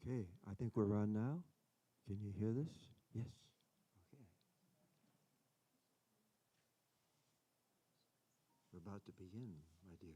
Okay, I think we're on now. Can you hear this? Yes. Okay. We're about to begin, my dear.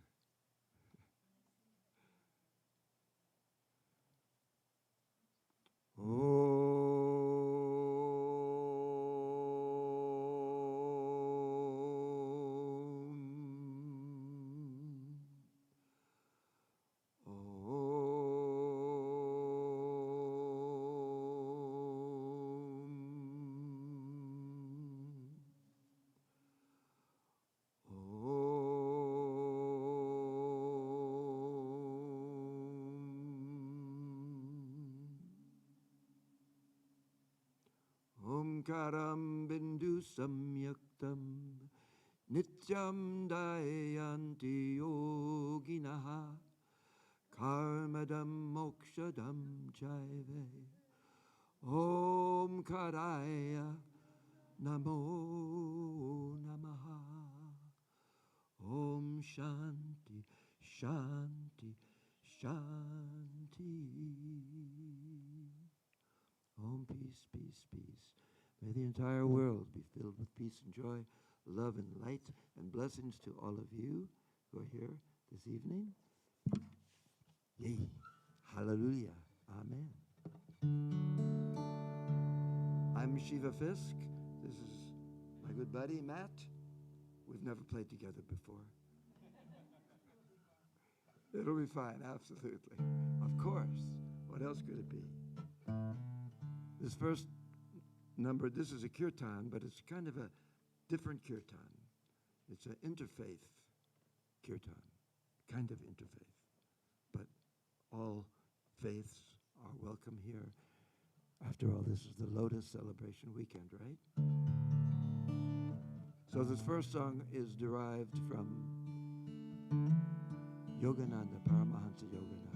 Omkaram bindu samyaktam nityam dayanti yoginaha karmadam mokshadam jaive Omkaraya namo namaha Om Shanti Shanti Shanti Om, peace, peace, peace. May the entire world be filled with peace and joy, love and light, and blessings to all of you who are here this evening. Yay. Hallelujah. Amen. I'm Shiva Fisk. This is my good buddy, Matt. We've never played together before. It'll be fine, absolutely. Of course. What else could it be? This first number, this is a kirtan, but it's kind of a different kirtan. It's an interfaith kirtan, kind of interfaith. But all faiths are welcome here. After all, this is the Lotus celebration weekend, right? So this first song is derived from Yogananda, Paramahansa Yogananda.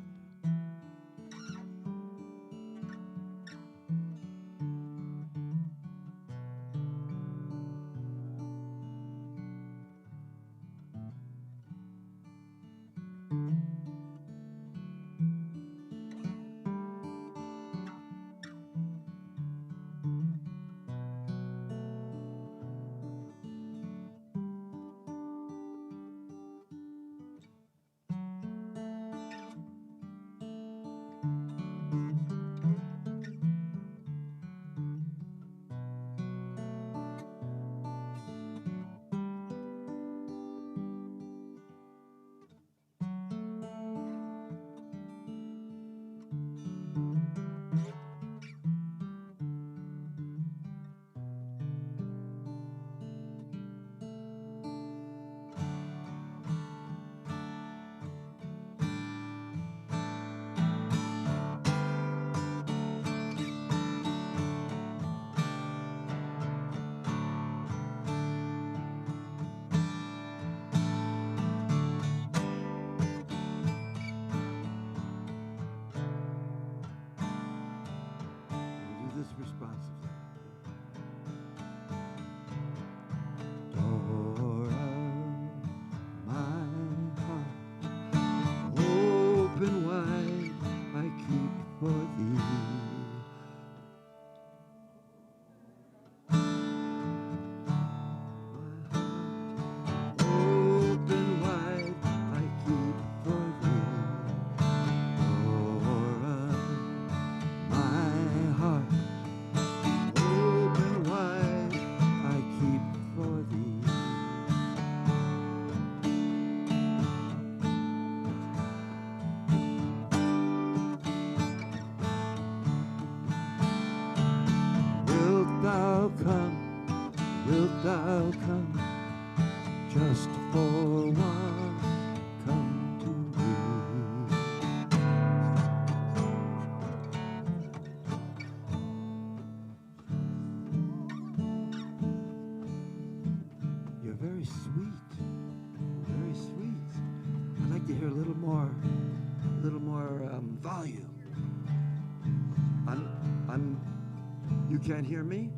You can't hear me?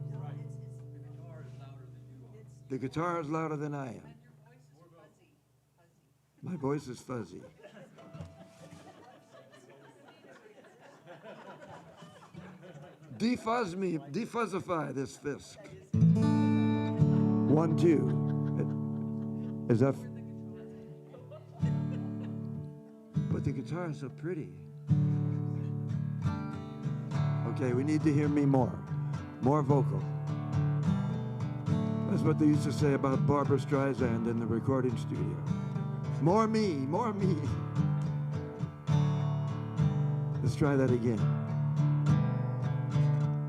The guitar is louder than I am. My voice is fuzzy. Defuzz me, defuzzify this Fisk. 1, 2. Is that? But the guitar is so pretty. Okay, we need to hear me more. More vocal. That's what they used to say about Barbra Streisand in the recording studio. More me, more me. Let's try that again.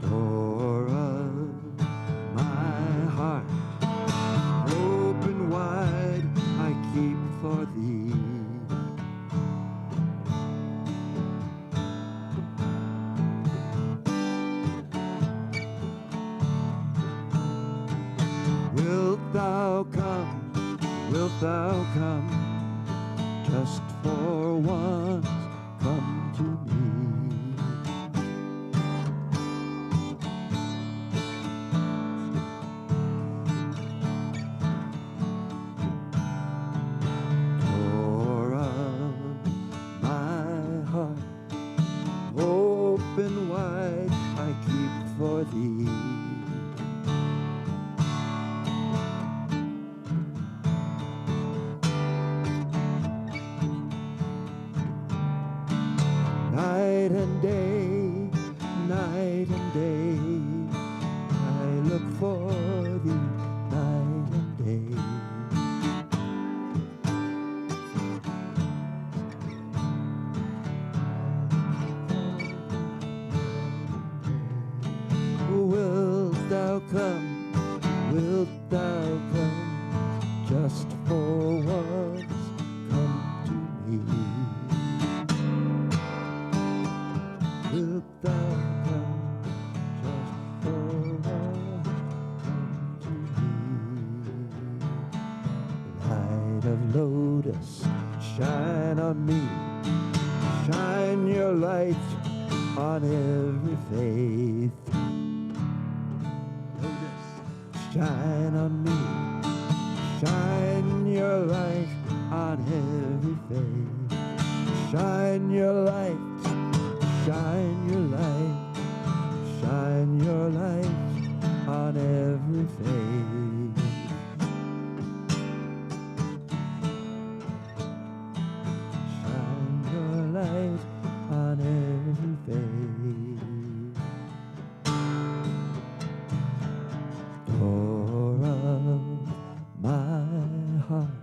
Door of my heart, open wide, I keep for thee. Wilt thou come, just for once, come to me. Door of my heart, open wide, I keep for thee. Night and day, I look for thee, night and day. Wilt thou come, just for once, come to me. Wilt thou come, just for once, come to me. Light of Lotus, shine on me. Shine your light on every faith. Lotus, shine on me. Shine your light on every faith. Shine your light. Shine your light, shine your light on every face. Shine your light on every face. Door of my heart,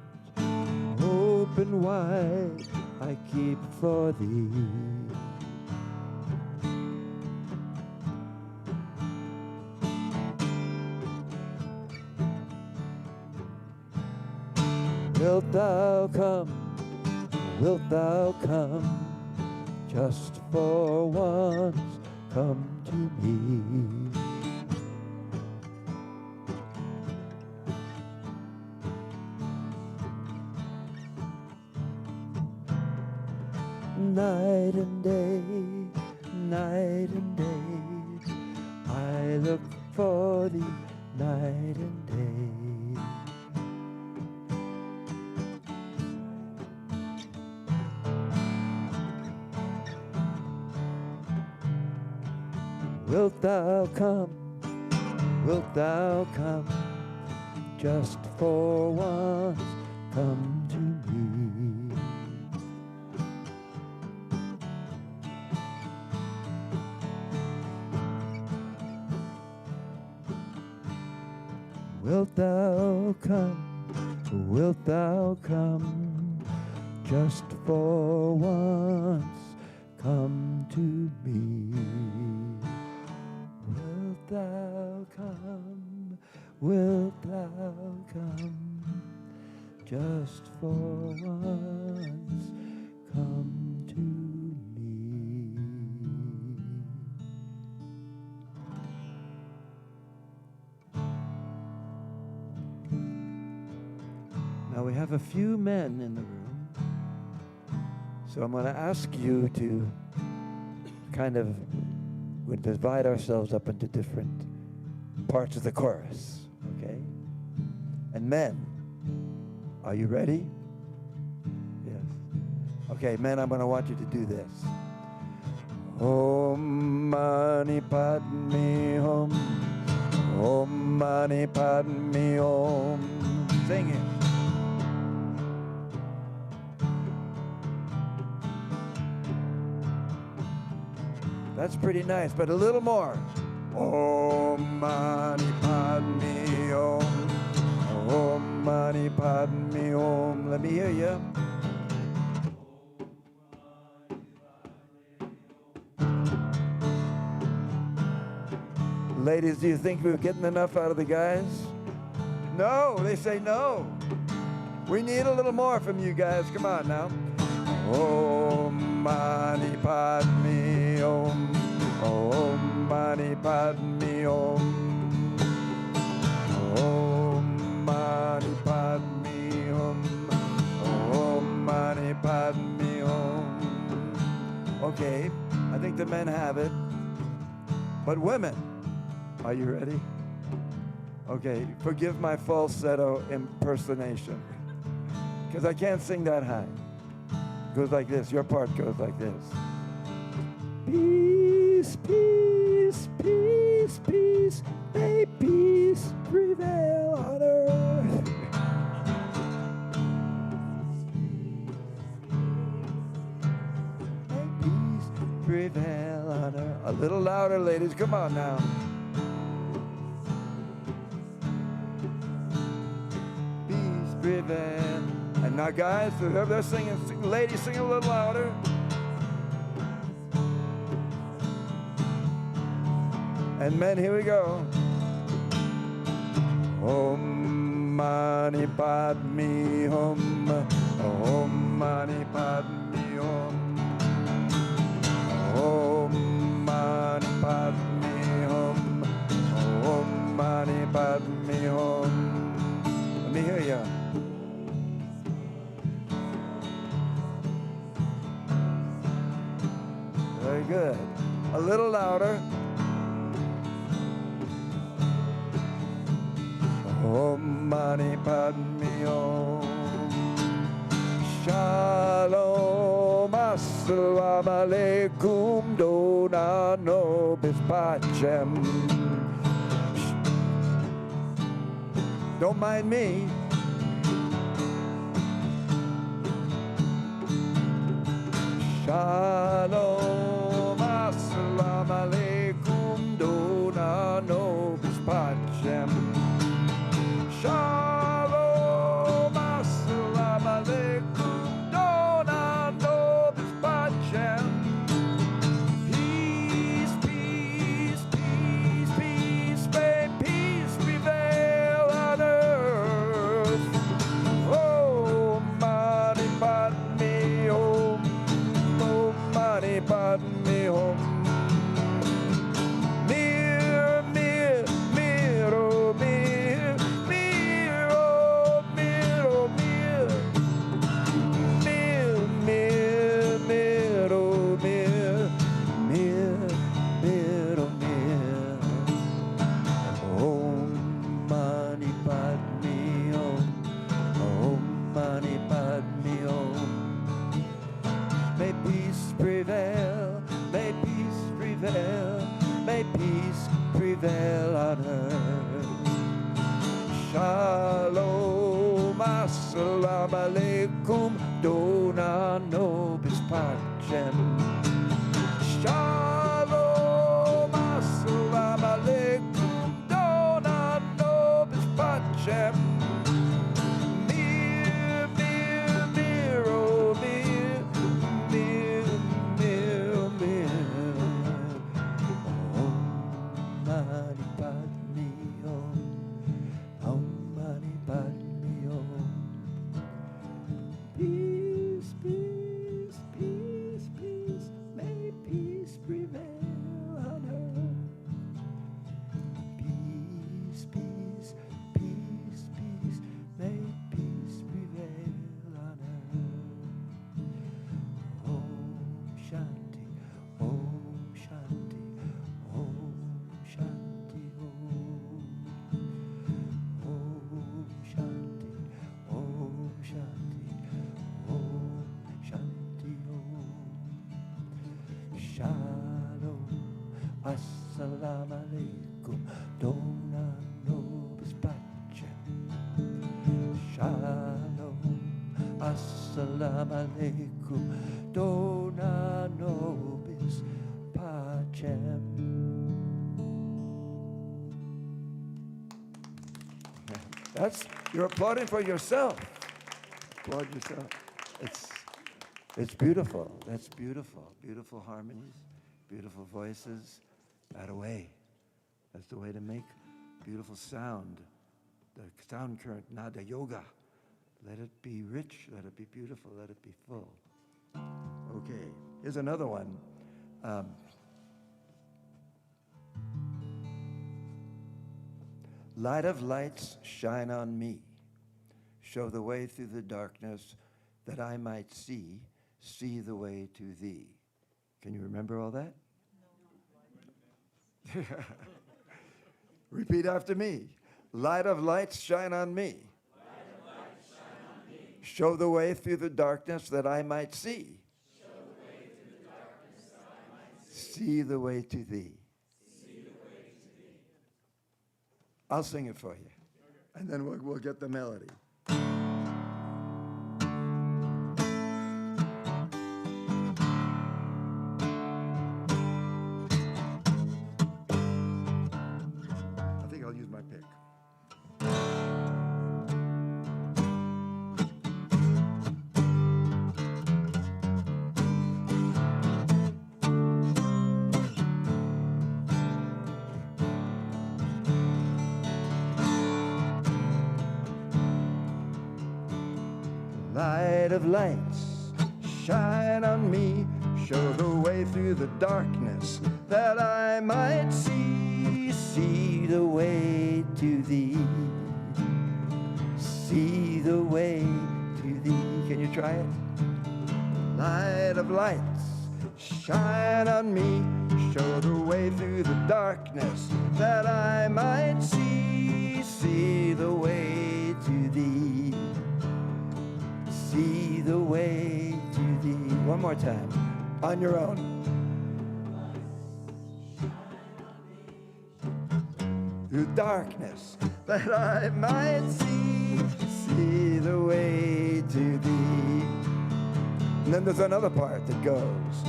open wide, I keep for thee. Wilt thou come, just for once, come to me. Night and day, I look for thee, night and day. Wilt thou come, just for once, come to me. Wilt thou come, just for once, come to me. Wilt thou come, just for once, come to me. Now we have a few men in the room, so I'm going to ask you to kind of, we'll divide ourselves up into different parts of the chorus, okay? And men, are you ready? Yes. Okay, men, I'm going to want you to do this. Om Mani Padme Hum. Om Mani Padme Om. Sing it. That's pretty nice, but a little more. Om Mani Padme Om. Om Mani Padme Om. Let me hear you. Ladies, do you think we're getting enough out of the guys? No, they say no. We need a little more from you guys. Come on now. Om Mani Padme Om. Om Mani Padme Om. Om Mani Padme Om. Om Mani Padme Om. Okay, I think the men have it. But women, are you ready? Okay, forgive my falsetto impersonation, because I can't sing that high. It goes like this. Your part goes like this. Peace, peace, peace, peace, may peace prevail on earth. May peace prevail on earth. A little louder, ladies. Come on now. Peace prevail. And now, guys, they're singing. Ladies, sing a little louder. And men, here we go. Om Mani Padme Hum. Om Mani Padme Hum. Om Mani Padme Hum. Om Mani Padme Hum. Let me hear you. Very good. A little louder. Om Mani Padme Om. Shalom, assalamu alaikum, dona nobis pacem. Don't mind me. Shalom, assalamu alaikum, dona nobis pacem. Shalom, assalamu alaikum, dona nobis pacem. Peace, peace, peace, peace, may peace prevail on earth. Om Mani Padme Hum. Om Mani Padme Hum. Mir, mir, mir, oh mir. Mir, oh mir, oh mir. Mir, mir, mir, oh mir. Mir, mir, oh mir. Om Mani Padme Hum. Om Mani Padme Hum. May peace prevail, may peace prevail, may peace prevail on earth. Shalom, assalamu alaikum, dona nobis pacem. Shalom, assalamu alaikum, dona nobis pacem. Mir, mir, mir, oh mir. Mir, mir, oh mir. Om Mani Padme Hum. Om Mani Padme Hum. Peace, peace, peace, peace, may peace prevail on earth. Peace, peace, peace, peace. alaikum, dona nobis pacem. Shalom, assalamu alaikum, dona nobis pacem. You're applauding for yourself. Applaud yourself. It's beautiful. That's beautiful. Beautiful harmonies, beautiful voices. That way. That's the way to make beautiful sound. The sound current, nada yoga. Let it be rich, let it be beautiful, let it be full. Okay, here's another one. Light of lights, shine on me. Show the way through the darkness that I might see the way to thee. Can you remember all that? No. Repeat after me. Light of lights, shine on me. Light of lights, shine on me. Show the way through the darkness that I might see. Show the way through the darkness that I might see the way to thee. See the way to thee. I'll sing it for you, and then we'll get the melody. Light of lights, shine on me, show the way through the darkness that I might see the way to thee, see the way to thee. Can you try it? Light of lights, shine on me, show the way through the darkness that I might see the way to thee. See the way to thee. One more time, on your own. Through darkness, that I might see the way to thee. And then there's another part that goes,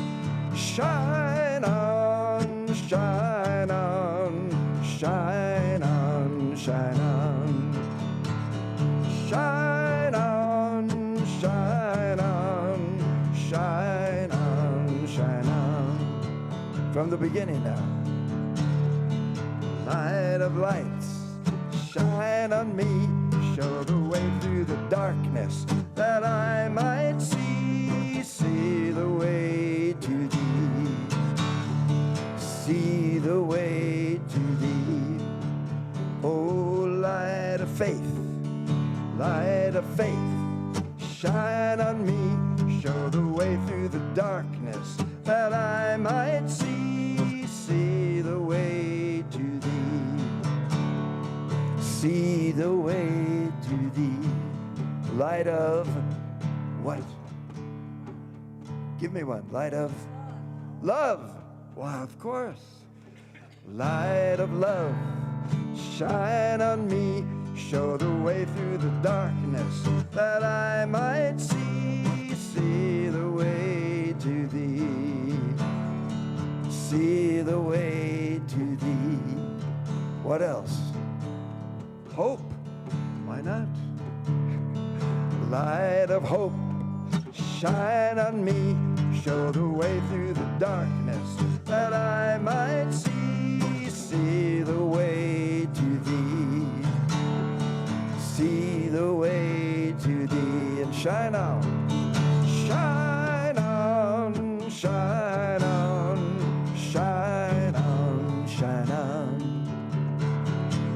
shine on, shine on, shine on, shine on, shine on, shine on, shine on, shine on. From the beginning now. Light of lights, shine on me, show the way through the darkness that I might see the way to thee, see the way to thee. Oh, light of faith, shine on me, show the way through the darkness that I might see the way to thee, see the way to thee. Light of what? Give me one. Light of love. Why, of course. Light of love, shine on me, show the way through the darkness that I might see the way to thee, see the way to thee. What else? Hope. Why not? Light of hope, shine on me, show the way through the darkness that I might see the way to thee, see the way to thee. And shine on, shine on, shine on, shine on, shine on,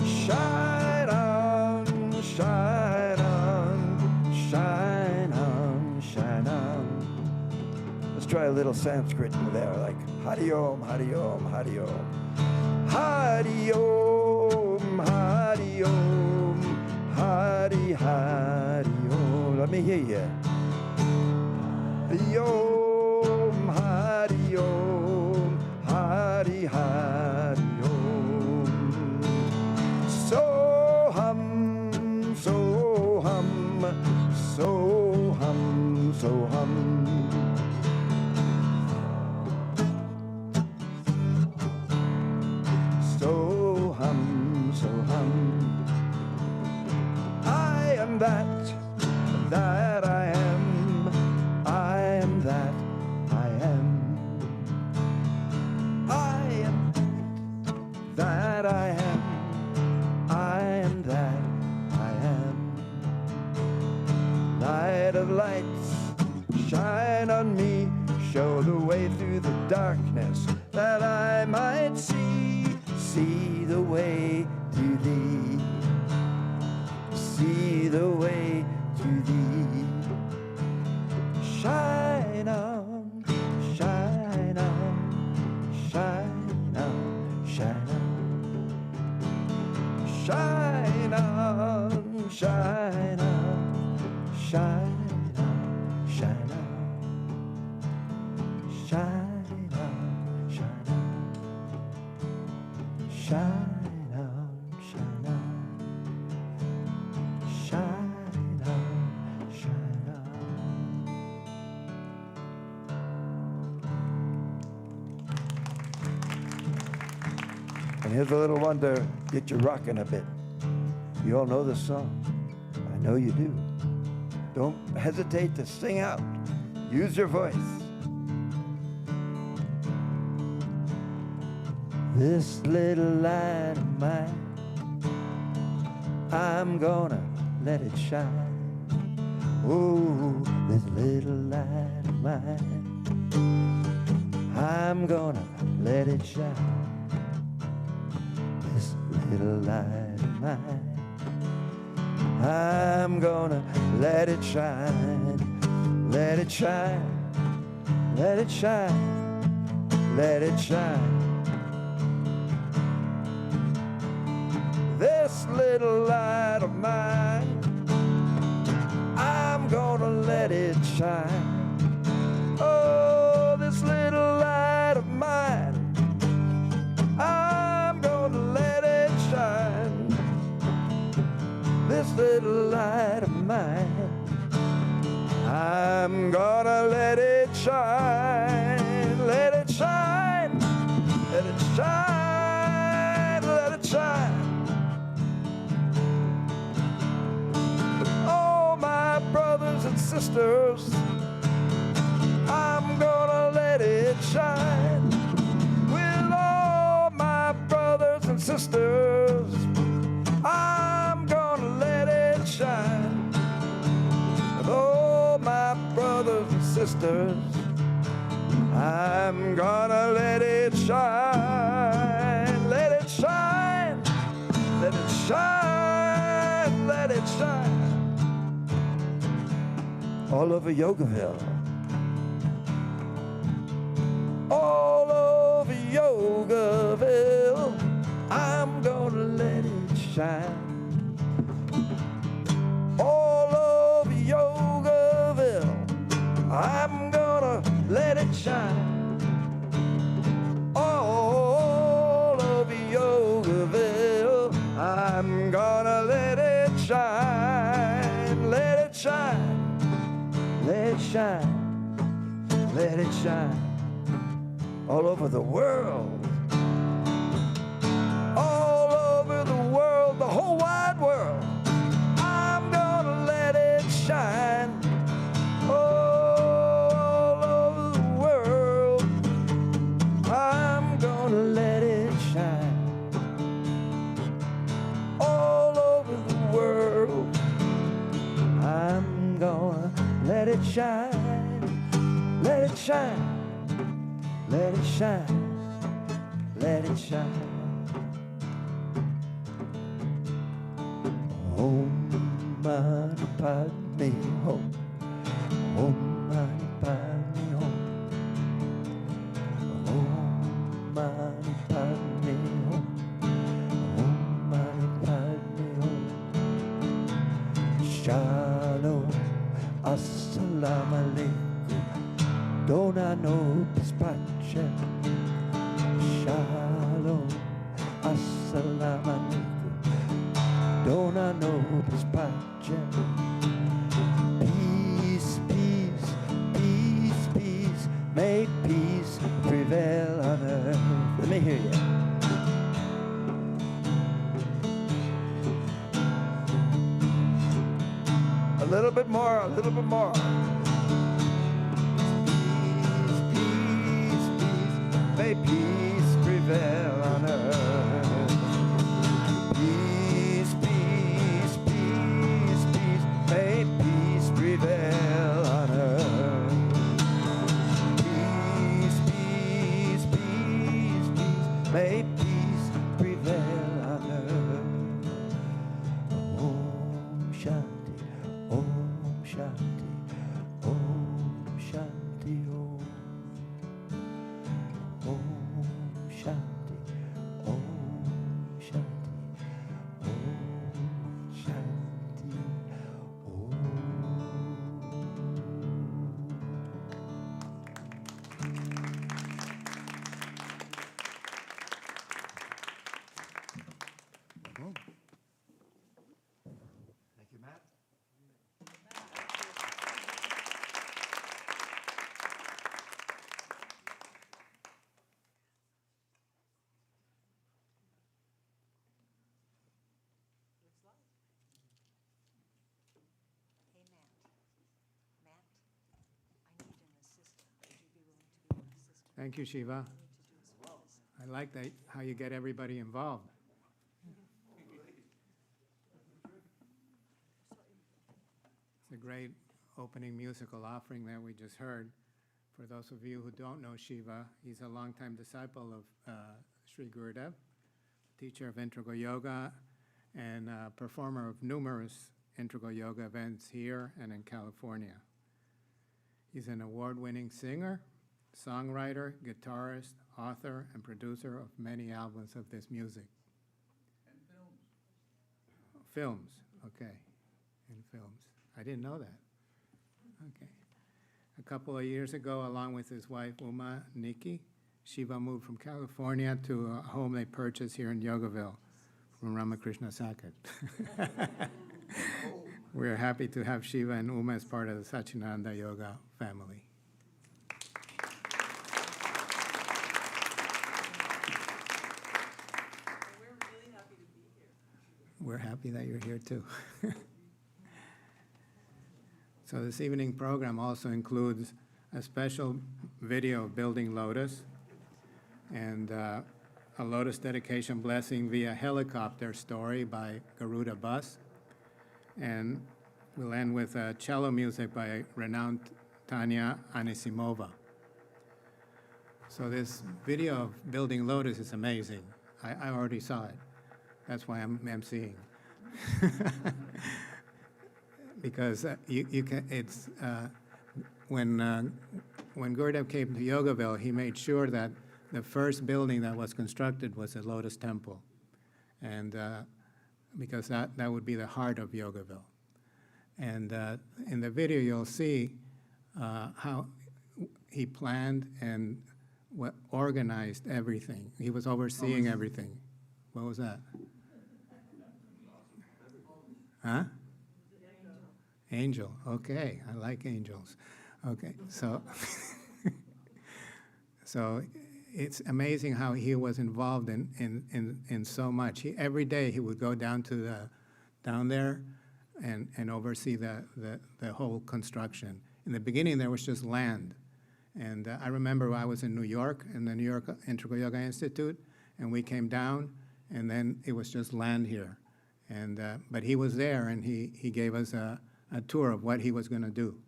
shine on, shine on, shine on, shine on. Let's try a little Sanskrit in there, like Hari Om, Hari Om, Hari Om. Hari Om, Hari Om, Hari Hari Om. Let me hear you. Hari Om, Hari Om, Hari Hari Om. so hum. So hum, so hum. I am that I am. I am that I am. I am that I am. I am that I am. Light of lights, shine on me, show the way through the darkness, that I might see the way to thee, see the way to thee. Shine on, shine on, shine on, shine on, shine on, shine on, shine on, shine on, shine on, shine on, shine on, shine on, shine on, shine on. And here's a little one to get you rocking a bit. You all know this song. I know you do. Don't hesitate to sing out. Use your voice. This little light of mine, I'm gonna let it shine. Oh, this little light of mine, I'm gonna let it shine. This little light of mine, I'm gonna let it shine. Let it shine, let it shine, let it shine. This little light of mine, I'm gonna let it shine. Oh, this little light of mine, I'm gonna let it shine. This little light of mine, I'm gonna let it shine. Let it shine, let it shine, let it shine. Oh, my brothers and sisters, I'm gonna let it shine. With all my brothers and sisters, I'm gonna let it shine. With all my brothers and sisters, I'm gonna let it shine. Let it shine, let it shine, let it shine. All over Yogaville, all over Yogaville, I'm gonna let it shine. All over Yogaville, I'm gonna let it shine. All over Yogaville, I'm gonna let it shine. Let it shine, let it shine, let it shine. All over the world, all over the world, the whole wide world, I'm gonna let it shine. All over the world, I'm gonna let it shine. All over the world, I'm gonna let it shine. Let it shine, let it shine, let it shine. Home, money, padme, home. Home, money, padme, home. Home, money, padme, home. Home, money, padme, home. Shalom, assalamu alaikum. Don't I know Pispache? Shalom, assalamu alaikum. Don't I know Pispache? Peace, peace, can't hear you. A little bit more, a little bit more. Peace, peace, peace, may peace prevail on earth. Peace, peace, peace, peace, may peace prevail on earth. Peace, peace, peace, peace, may peace prevail on earth. Om Shanti, Om Shanti, Om Shanti, Om. Om Shanti, Om Shanti, Om Shanti, Om. Thank you, Matt. Hey, Matt. Matt, I need an assistant. Would you be willing to be an assistant? Thank you, Shiva. I like that, how you get everybody involved. It's a great opening musical offering that we just heard. For those of you who don't know Shiva, he's a longtime disciple of Sri Gurudev, teacher of integral yoga, and performer of numerous integral yoga events here and in California. He's an award-winning singer, songwriter, guitarist, author, and producer of many albums of this music. And films. Films, okay, in films. I didn't know that. Okay. A couple of years ago, along with his wife, Uma Nikki, Shiva moved from California to a home they purchased here in Yogaville from Ramakrishna Saket. We're happy to have Shiva and Uma as part of the Satchidananda Yoga family. We're really happy to be here. We're happy that you're here too. So this evening program also includes a special video of building Lotus and a Lotus dedication blessing via helicopter story by Garuda Bus. And we'll end with cello music by renowned Tanya Anisimova. So this video of building Lotus is amazing. I already saw it. That's why I'm emceeing. Because you can, it's, when Gurudev came to Yogaville, he made sure that the first building that was constructed was a Lotus temple. And because that would be the heart of Yogaville. And in the video, you'll see how he planned and organized everything. He was overseeing everything. What was that? Huh? Angel. Okay, I like angels. Okay, so so it's amazing how he was involved in so much. Every day he would go down to down there and oversee the whole construction. In the beginning, there was just land. And I remember I was in New York, in the New York Integral Yoga Institute, and we came down, and then it was just land here. And but he was there, and he gave us a tour of what he was going to do.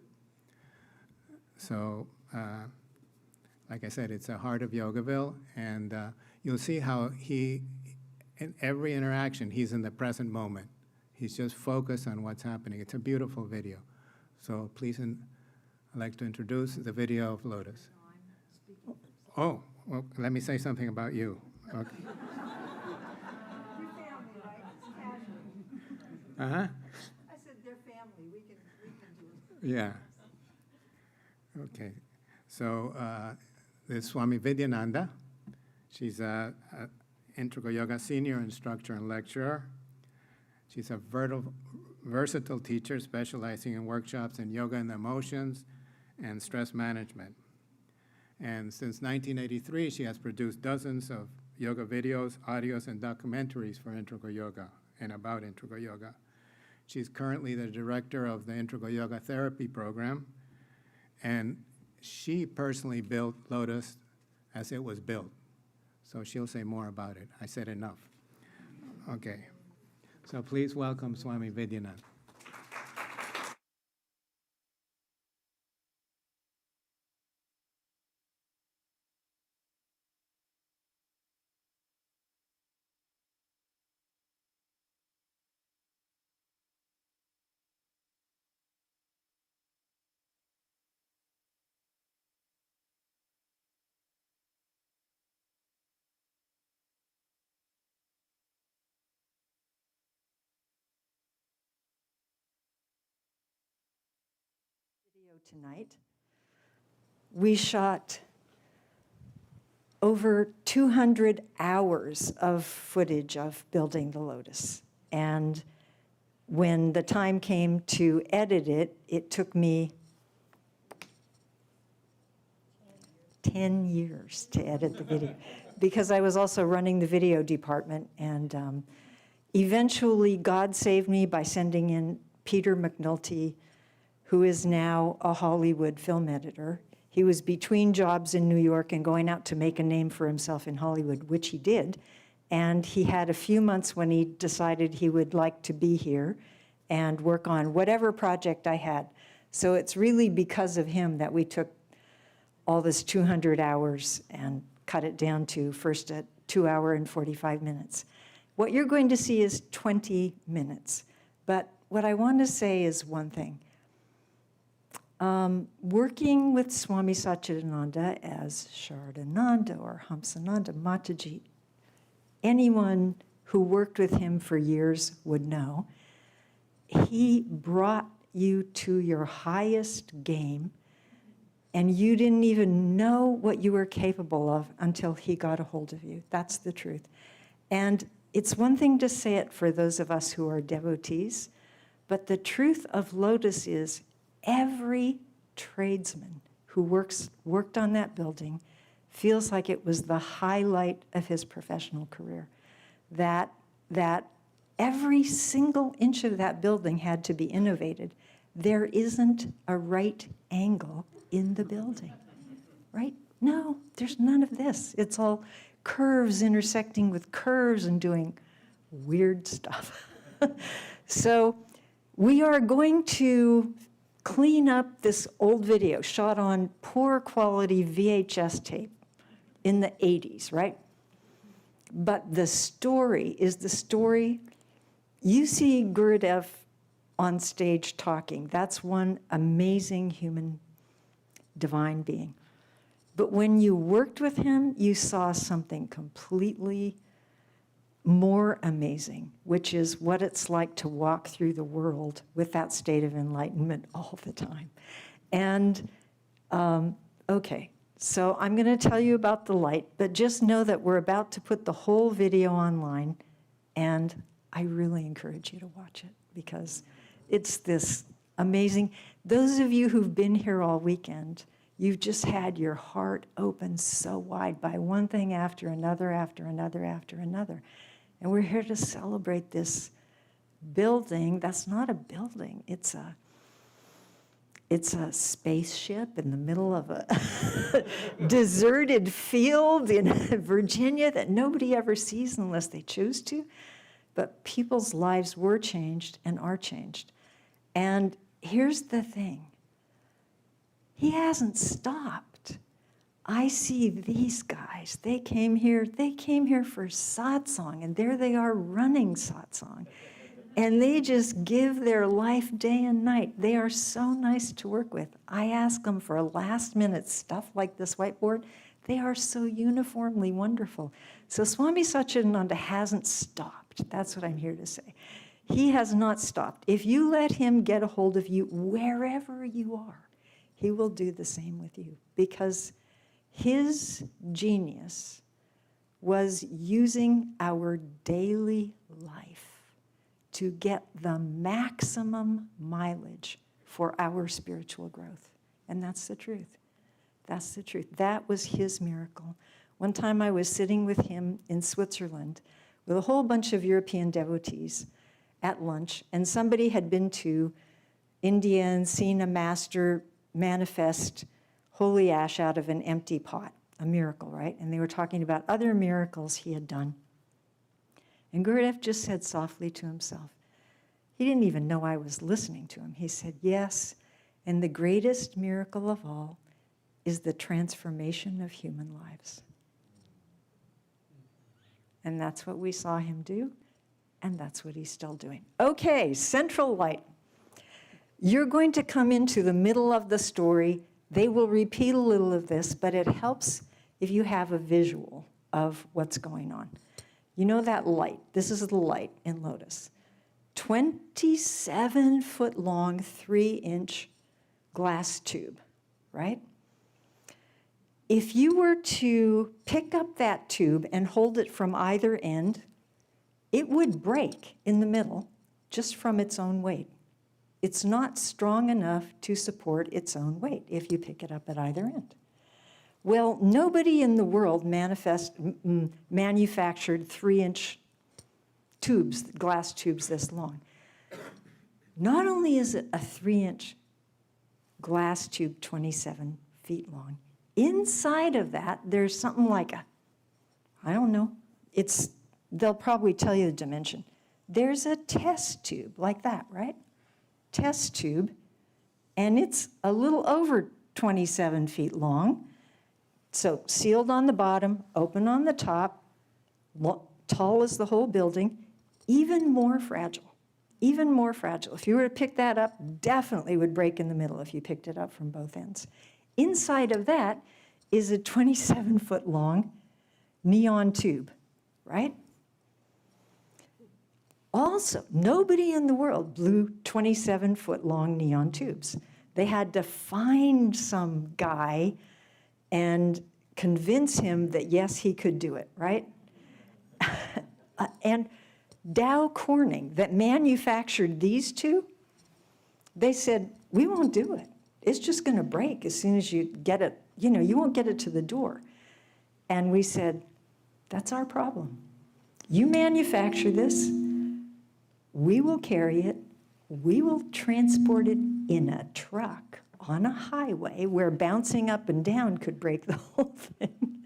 So, like I said, it's the heart of Yogaville, and you'll see how in every interaction, he's in the present moment. He's just focused on what's happening. It's a beautiful video. So please, I'd like to introduce the video of Lotus. No, I'm speaking first. Oh, well, let me say something about you. Okay. Your family, right? It's casual. Uh-huh. I said they're family. We can do it. Yeah. Okay. So there's Swami Vidyananda. She's a integral yoga senior instructor and lecturer. She's a versatile teacher specializing in workshops in yoga and emotions and stress management. And since 1983, she has produced dozens of yoga videos, audios, and documentaries for integral yoga and about integral yoga. She's currently the director of the Integral Yoga Therapy Program, and she personally built Lotus as it was built. So she'll say more about it. I said enough. Okay. So please welcome Swami Vidyanand. Video tonight. We shot over 200 hours of footage of building the Lotus. And when the time came to edit it, it took me 10 years to edit the video because I was also running the video department. And eventually, God saved me by sending in Peter McNulty, who is now a Hollywood film editor. He was between jobs in New York and going out to make a name for himself in Hollywood, which he did. And he had a few months when he decided he would like to be here and work on whatever project I had. So it's really because of him that we took all this 200 hours and cut it down to first a 2 hour and 45 minutes. What you're going to see is 20 minutes. But what I want to say is one thing. Working with Swami Satchidananda as Sharananda or Hamsananda Mataji, anyone who worked with him for years would know, he brought you to your highest game, and you didn't even know what you were capable of until he got a hold of you. That's the truth. And it's one thing to say it for those of us who are devotees, but the truth of Lotus is every tradesman who worked on that building feels like it was the highlight of his professional career. That every single inch of that building had to be innovated. There isn't a right angle in the building, right? No, there's none of this. It's all curves intersecting with curves and doing weird stuff. So we are going to clean up this old video shot on poor quality VHS tape in the 80s, right? But the story is the story. You see Gurudev on stage talking. That's one amazing human divine being. But when you worked with him, you saw something completely more amazing, which is what it's like to walk through the world with that state of enlightenment all the time. And okay, so I'm going to tell you about the light, but just know that we're about to put the whole video online, and I really encourage you to watch it because it's this amazing. Those of you who've been here all weekend, you've just had your heart open so wide by one thing after another, after another, after another. And we're here to celebrate this building. That's not a building. It's a spaceship in the middle of a deserted field in Virginia that nobody ever sees unless they choose to. But people's lives were changed and are changed. And here's the thing. He hasn't stopped. I see these guys. They came here for satsang, and there they are running satsang. And they just give their life day and night. They are so nice to work with. I ask them for last-minute stuff like this whiteboard. They are so uniformly wonderful. So Swami Satchidananda hasn't stopped. That's what I'm here to say. He has not stopped. If you let him get a hold of you wherever you are, he will do the same with you, because his genius was using our daily life to get the maximum mileage for our spiritual growth. And that's the truth. That's the truth. That was his miracle. One time I was sitting with him in Switzerland with a whole bunch of European devotees at lunch, and somebody had been to India and seen a master manifest holy ash out of an empty pot, a miracle, right? And they were talking about other miracles he had done. And Gurudev just said softly to himself, he didn't even know I was listening to him. He said, yes, and the greatest miracle of all is the transformation of human lives. And that's what we saw him do, and that's what he's still doing. Okay, central light. You're going to come into the middle of the story. They will repeat a little of this, but it helps if you have a visual of what's going on. You know that light. This is the light in Lotus. 27-foot long, 3-inch glass tube, right? If you were to pick up that tube and hold it from either end, it would break in the middle just from its own weight. It's not strong enough to support its own weight if you pick it up at either end. Well, nobody in the world manufactured 3-inch tubes, glass tubes this long. Not only is it a 3-inch glass tube 27 feet long, inside of that, there's something like I don't know, they'll probably tell you the dimension. There's a test tube like that, right? Test tube, and it's a little over 27 feet long. So sealed on the bottom, open on the top, tall as the whole building, even more fragile, even more fragile. If you were to pick that up, definitely would break in the middle if you picked it up from both ends. Inside of that is a 27-foot long neon tube, right? Also, nobody in the world blew 27-foot long neon tubes. They had to find some guy and convince him that, yes, he could do it, right? And Dow Corning, that manufactured these two, they said, we won't do it. It's just going to break as soon as you get it. You know, you won't get it to the door. And we said, that's our problem. You manufacture this. We will carry it. We will transport it in a truck on a highway where bouncing up and down could break the whole thing.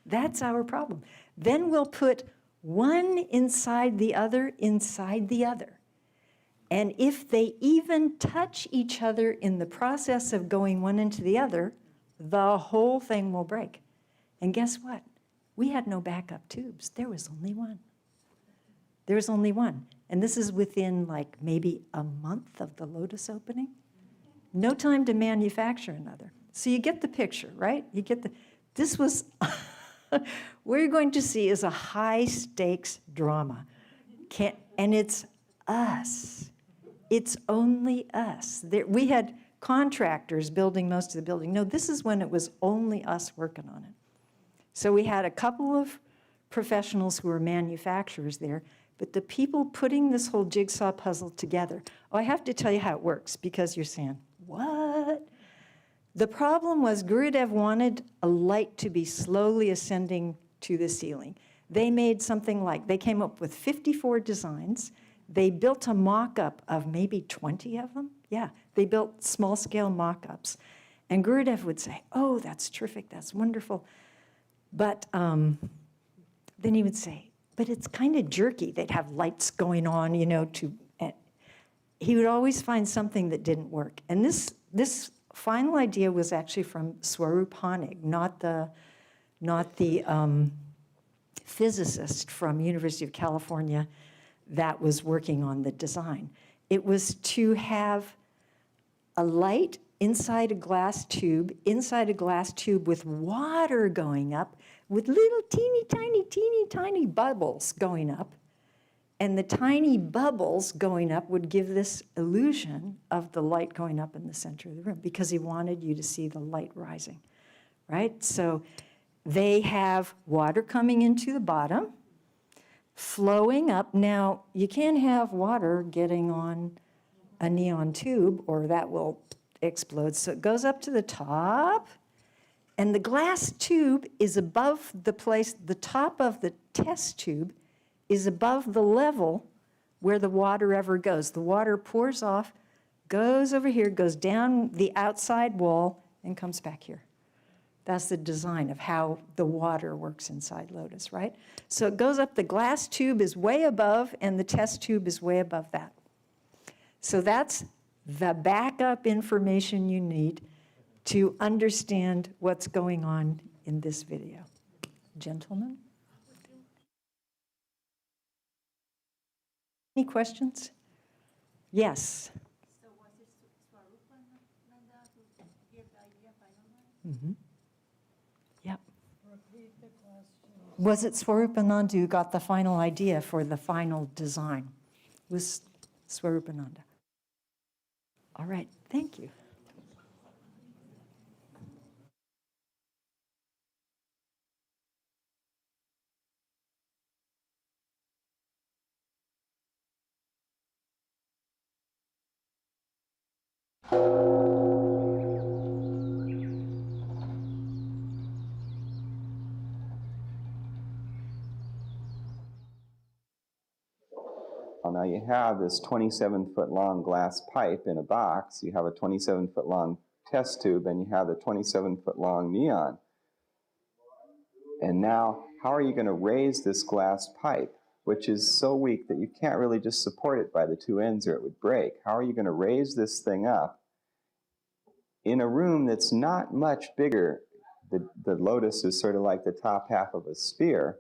That's our problem. Then we'll put one inside the other. And if they even touch each other in the process of going one into the other, the whole thing will break. And guess what? We had no backup tubes. There was only one. There's only one. And this is within like maybe a month of the Lotus opening. No time to manufacture another. So you get the picture, right? This was, what you're going to see is a high stakes drama. And it's us. It's only us. We had contractors building most of the building. No, this is when it was only us working on it. So we had a couple of professionals who were manufacturers there, but the people putting this whole jigsaw puzzle together, I have to tell you how it works, because you're saying, what? The problem was Gurudev wanted a light to be slowly ascending to the ceiling. They made something like, they came up with 54 designs. They built a mock-up of maybe 20 of them. Yeah, they built small-scale mock-ups. And Gurudev would say, oh, that's terrific, that's wonderful. But then he would say, but it's kind of jerky. They'd have lights going on, you know, he would always find something that didn't work. And this final idea was actually from Swarup Honig, not the physicist from University of California that was working on the design. It was to have a light inside a glass tube with water going up, with little teeny tiny bubbles going up. And the tiny bubbles going up would give this illusion of the light going up in the center of the room, because he wanted you to see the light rising, right? So they have water coming into the bottom, flowing up. Now, you can't have water getting on a neon tube or that will explode. So it goes up to the top, And the glass tube is above the place, the top of the test tube is above the level where the water ever goes. The water pours off, goes over here, goes down the outside wall, and comes back here. That's the design of how the water works inside LOTUS, right? So it goes up, the glass tube is way above, and the test tube is way above that. So that's the backup information you need to understand what's going on in this video. Gentlemen? Any questions? Yes. So was it Swarupananda who gave the idea finally? Yep. Was it Swarupananda who got the final idea for the final design? It was Swarupananda. All right, thank you. Well, now you have this 27-foot long glass pipe in a box, you have a 27-foot long test tube, and you have the 27-foot long neon. And now, how are you going to raise this glass pipe, which is so weak that you can't really just support it by the two ends or it would break? How are you going to raise this thing up in a room that's not much bigger? The LOTUS is sort of like the top half of a sphere.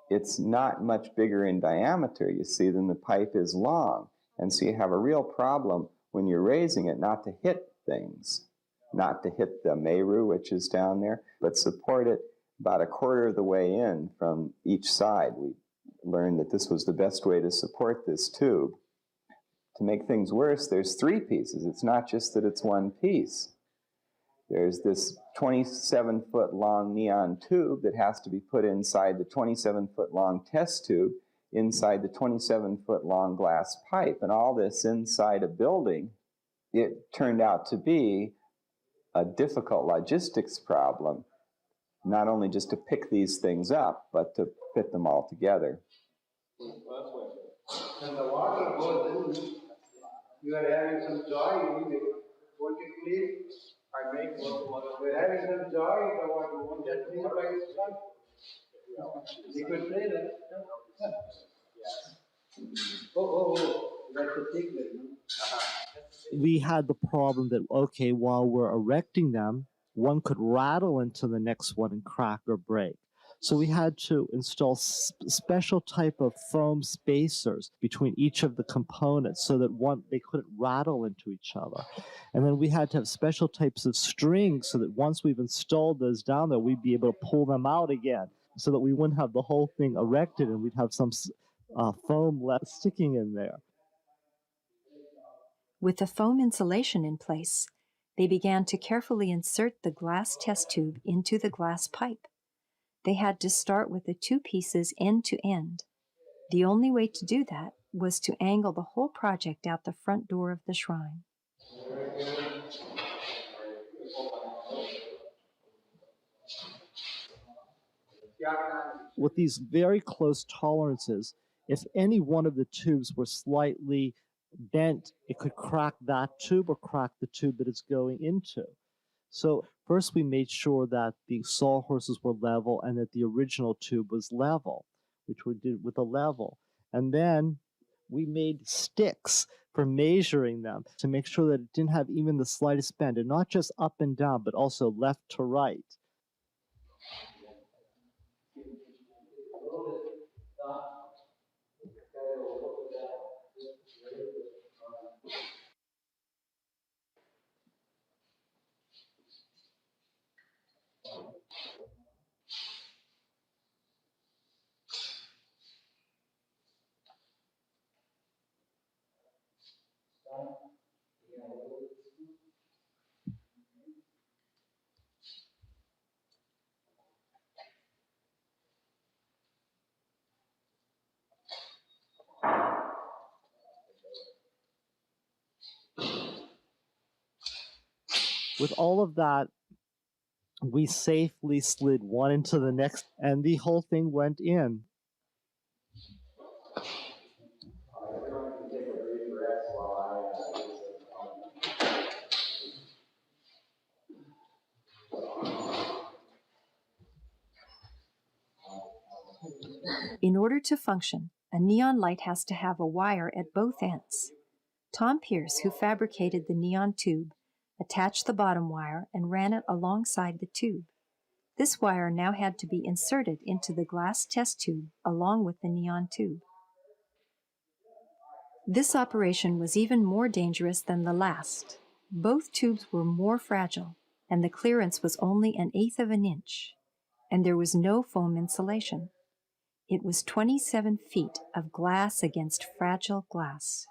It's not much bigger in diameter, you see, than the pipe is long. And so you have a real problem when you're raising it not to hit things, not to hit the Meru, which is down there, but support it about a quarter of the way in from each side. We learned that this was the best way to support this tube. To make things worse, there's three pieces. It's not just that it's one piece. There's this 27-foot long neon tube that has to be put inside the 27-foot long test tube, inside the 27-foot long glass pipe, and all this inside a building. It turned out to be a difficult logistics problem, not only just to pick these things up, but to fit them all together. When the water goes in, you are having some joy in it. Won't it please? I make water. You are having some joy in the water. Won't that please by itself? Liquid plainer. Oh, that's a thickness. We had the problem that, okay, while we're erecting them, one could rattle into the next one and crack or break. So we had to install special type of foam spacers between each of the components so that they couldn't rattle into each other. And then we had to have special types of strings so that once we've installed those down there, we'd be able to pull them out again so that we wouldn't have the whole thing erected and we'd have some foam left sticking in there. With the foam insulation in place, they began to carefully insert the glass test tube into the glass pipe. They had to start with the two pieces end to end. The only way to do that was to angle the whole project out the front door of the shrine. With these very close tolerances, if any one of the tubes were slightly bent, it could crack that tube or crack the tube that it's going into. So first we made sure that the sawhorses were level and that the original tube was level, which we did with a level. And then we made sticks for measuring them to make sure that it didn't have even the slightest bend, and not just up and down, but also left to right. With all of that We safely slid one into the next, and the whole thing went in. In order to function, a neon light has to have a wire at both ends. Tom Pierce, who fabricated the neon tube, attached the bottom wire and ran it alongside the tube. This wire now had to be inserted into the glass test tube along with the neon tube. This operation was even more dangerous than the last. Both tubes were more fragile, and the clearance was only 1/8 of an inch, and there was no foam insulation. It was 27 feet of glass against fragile glass.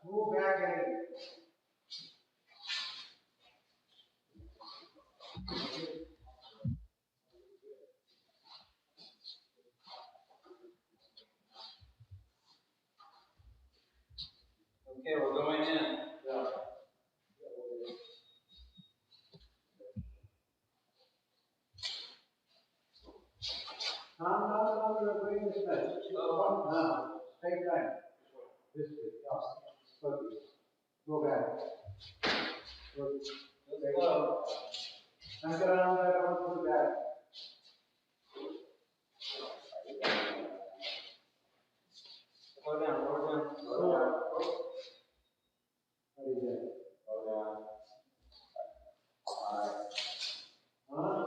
Move back and Okay, we're going in. No, we're bringing this back. No, take time. This way, okay. Go back. Go. And get around that one to the back. Go down, go down. Go down. What is it? Go down. Huh?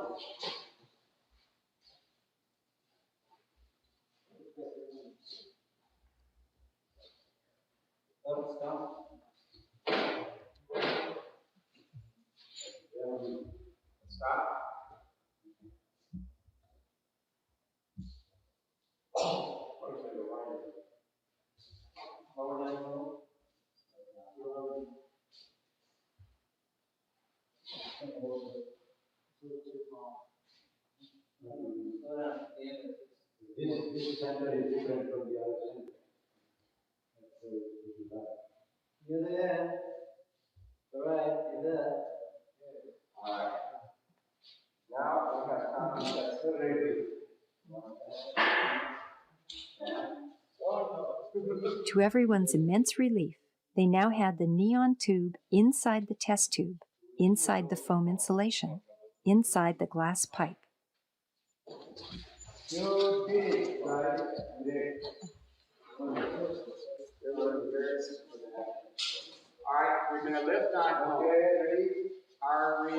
Stop. Stop. Lower down a little. This center is different from the other center. You're there. All right, you're there. Alright. Now we have confidence. To everyone's immense relief, they now had the neon tube inside the test tube, inside the foam insulation, inside the glass pipe. You did it, right? Alright, we're gonna lift on. Okay, ready? Are we?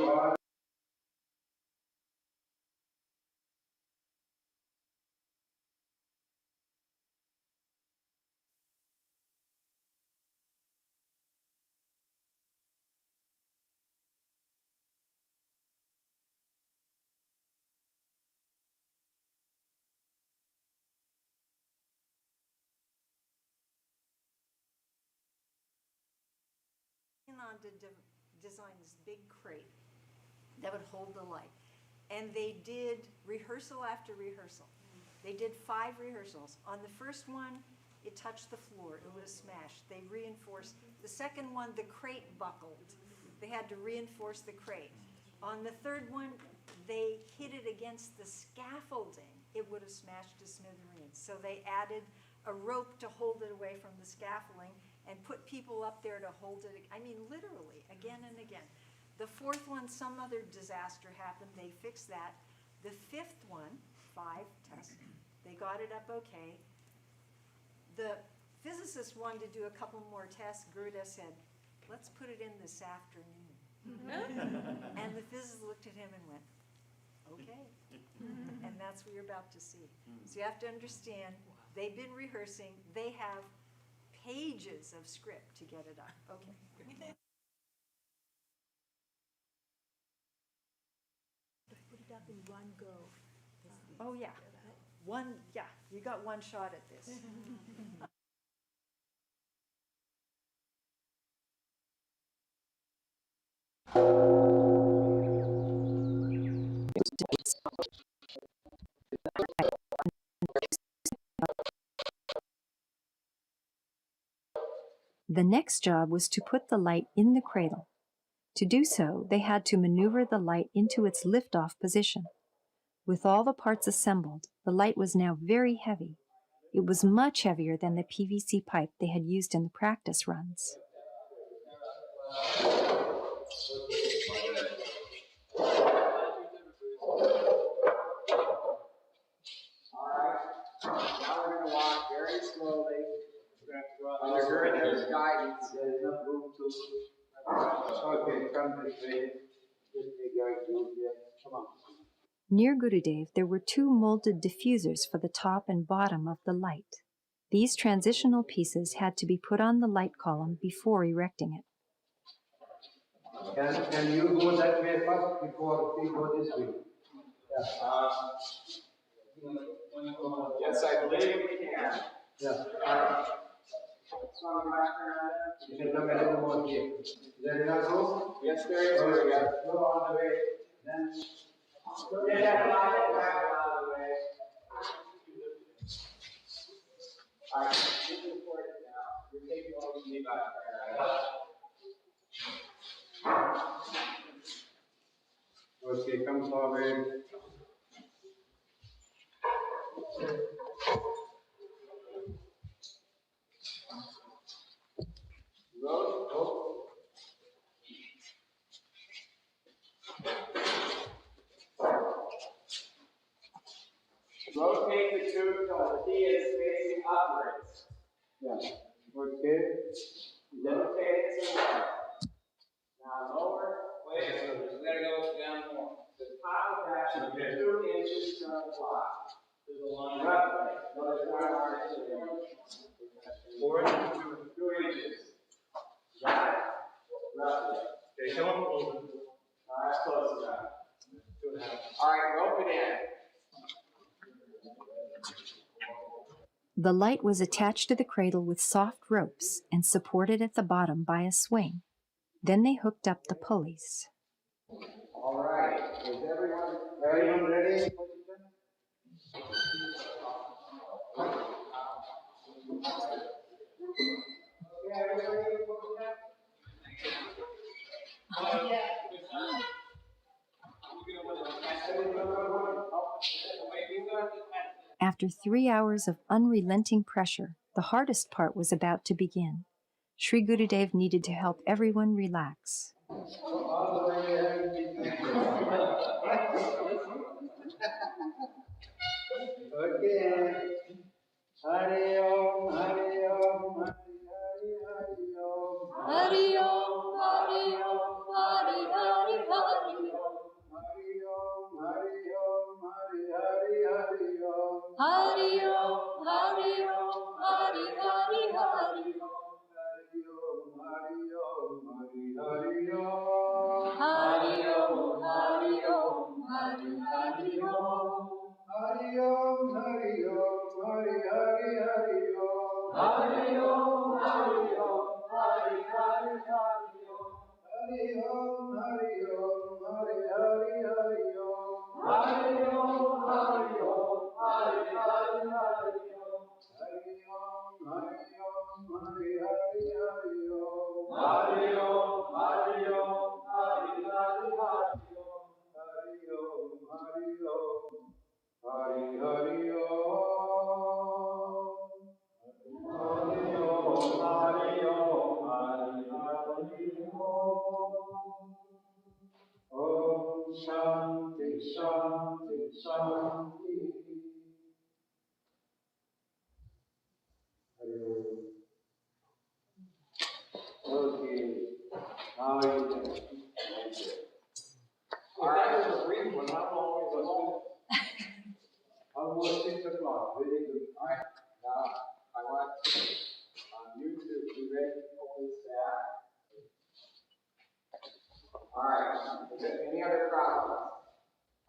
On to design this big crate that would hold the light. And they did rehearsal after rehearsal. They did 5 rehearsals. On the first one, it touched the floor. It was smashed. They reinforced. The second one, the crate buckled. They had to reinforce the crate. On the third one, they hit it against the scaffolding. It would have smashed to smithereens. So they added a rope to hold it away from the scaffolding and put people up there to hold it, I mean, literally, again and again. The fourth one, some other disaster happened, they fixed that. The fifth one, 5 tests, they got it up okay. The physicist wanted to do a couple more tests. Gruda said, let's put it in this afternoon. And the physicist looked at him and went, okay. And that's what you're about to see. So you have to understand, they've been rehearsing, they have pages of script to get it up. Okay. up in one go. Oh, yeah. You got one shot at this. The next job was to put the light in the cradle. To do so, they had to maneuver the light into its liftoff position. With all the parts assembled, the light was now very heavy. It was much heavier than the PVC pipe they had used in the practice runs. Now we're going to walk very slowly. Undergird there's guidance. There's enough room to. Okay, come this way. This way, guys. Come on. Near Gurudev, there were two molded diffusers for the top and bottom of the light. These transitional pieces had to be put on the light column before erecting it. Can you go that way first before we go this way? Yes, I believe we can. Yeah. You can come a little more here. Is there enough room? Yes, there is. Go on the way. Then. Get that line back out of the way. All right, this is important now. You're taking all the lead back. Okay, come forward. Rotate the tube until the T is facing upwards. Yeah. Okay. Rotate it some more. Now lower. Wait, so we gotta go down more. The top of that should be 2 inches from the block. To the line. Roughly. Another 4 to 2 inches. Got it? Roughly. Okay, come on over. That's close enough. 2.5. All right, rope it in. The light was attached to the cradle with soft ropes and supported at the bottom by a swing. Then they hooked up the pulleys. All right. Is everyone ready? After 3 hours of unrelenting pressure, the hardest part was about to begin. Sri Gurudev needed to help everyone relax. Okay. Hari Om, Hari Om, Hari Om, Hari Om, Hari Om, Hari Hari Hari Om, Hari Om, Hari Om, Hari Hari Hari Om, Hari Om, Hari Om, Hari Hari Hari Om, Hari Om, Hari Om, Hari Hari Om, Hari Om, Hari Om, Hari Hari Om. Hari Om, Hari Om, Hari Hari Hari Om. Hari Om, Hari Om, Hari Hari Hari Om. Hari Om, Hari Om, Hari Hari Hari Om. Hari Om, Hari Om, Hari Hari Hari Om. Hari Om, Hari Om, Hari Hari Hari Om. Hari Om, Hari Om, Hari Hari Hari Om. Hari Om, Hari Om. Hari Hari Om. Hari Om, Hari Om, Hari Hari Om. Om Shanti, Shanti, Shanti. Hari Om. Okay. Now you can. All right, that was a brief one. How long was it? Almost 6 o'clock. Very good. All right. Now, I want you to be ready to pull this back. All right. Any other problems?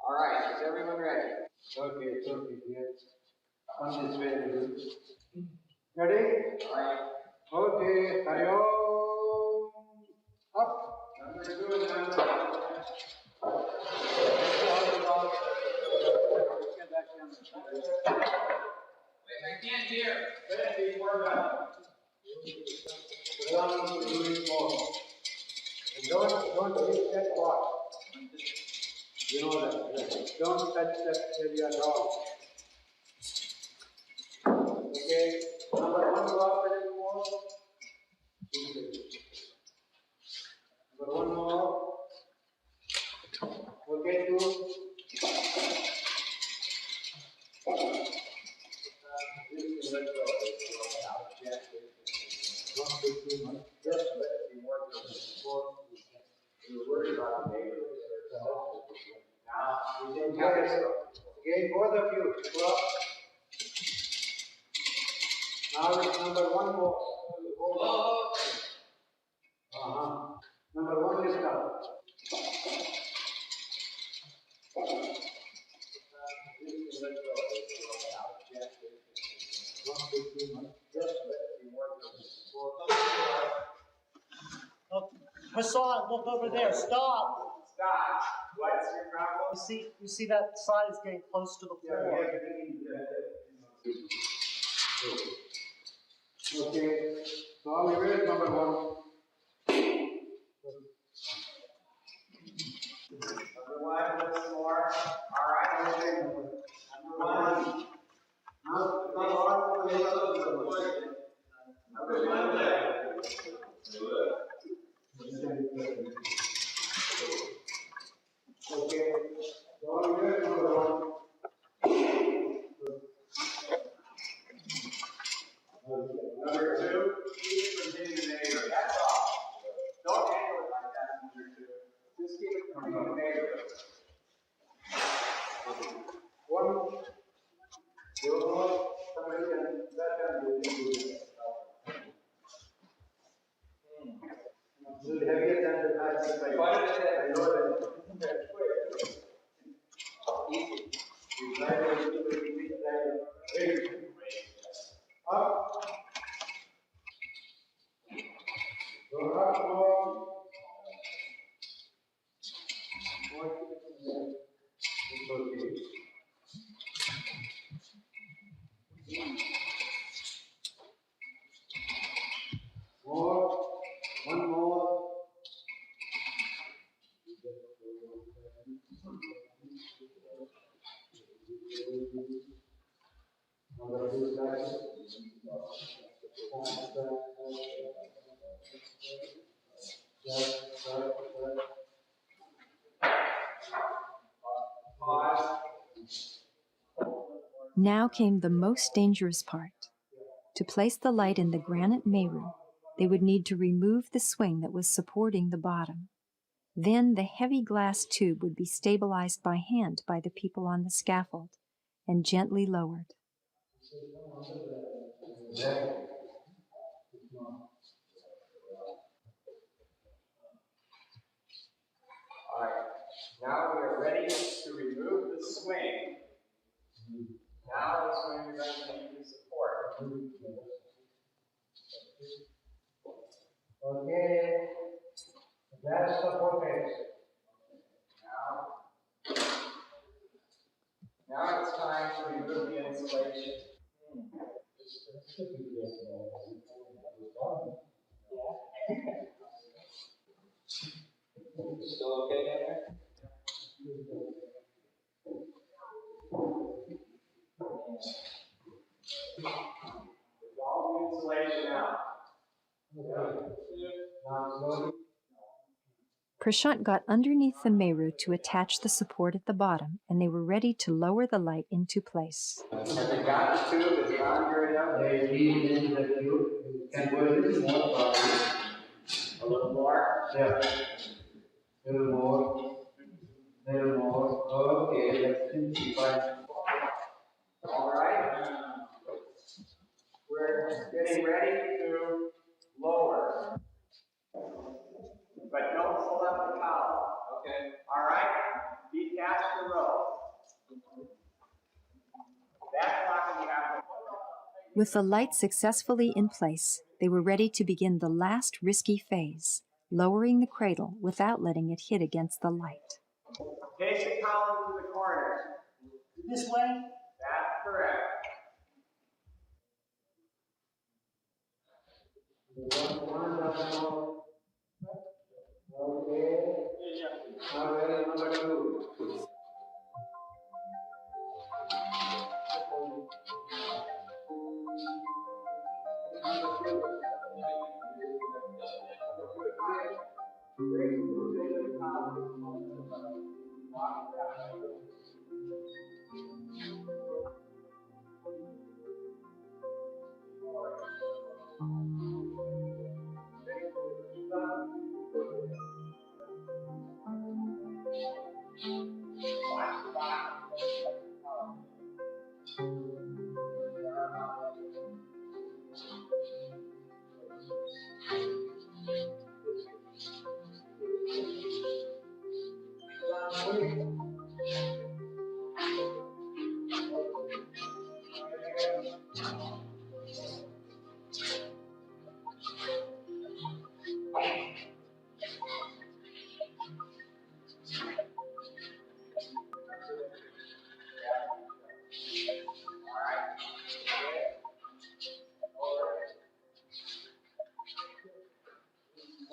All right. everyone ready? Okay, it's okay, yes. Come this way, ready? Right. Okay, hurry on. Up. Number 2 is done. I can't hear. Ready, more down. One, two, more. And don't hit that part. You know that. Don't touch that area at all. Okay. Number 1, go up a little more. Number 1 more. Okay, 2. Don't do too much. Just let it be more than 4. You're worried about the neighbors. Now, we didn't have this. Okay, both of you, go up. Now it's number 1 more. Number 1 is done. Oh, Hassan, look over there. Stop. Stop. What's your problem? You see that side is getting close to the floor. Okay. So we read number 1. Number 1, once more. All right. Okay. Number 1. Number 1. Okay. So we read number 1. Number 2, keep from hitting the neighbor. That's all. Don't handle it like that, number 2. Just keep it from hitting the neighbor. 1, 0, somebody can, that can be a little heavier than the plastic. I know that. Easy. You try to keep it up. Go up more. It's okay. More. 1 more. Now came the most dangerous part. To place the light in the granite meru, they would need to remove the swing that was supporting the bottom. Then the heavy glass tube would be stabilized by hand by the people on the scaffold and gently lowered. All right. Now we are ready to remove the swing. Now the swing is going to need to support. Okay. That's supported. Now it's time to remove the insulation. Still okay down there? All the insulation out. Now slowly. Prashant got underneath the meru to attach the support at the bottom, and they were ready to lower the light into place. Have you got the tube? Is it under enough? They lead into the tube. Can go a little more. A little more? Yeah. A little more. A little more. Okay, let's see. All right. We're getting ready to lower. But don't pull up the column. Okay. All right. Detach the rope. With the light successfully in place, they were ready to begin the last risky phase, lowering the cradle without letting it hit against the light. Take the column to the corners. This way? That's correct. Okay. Now ready, number 2.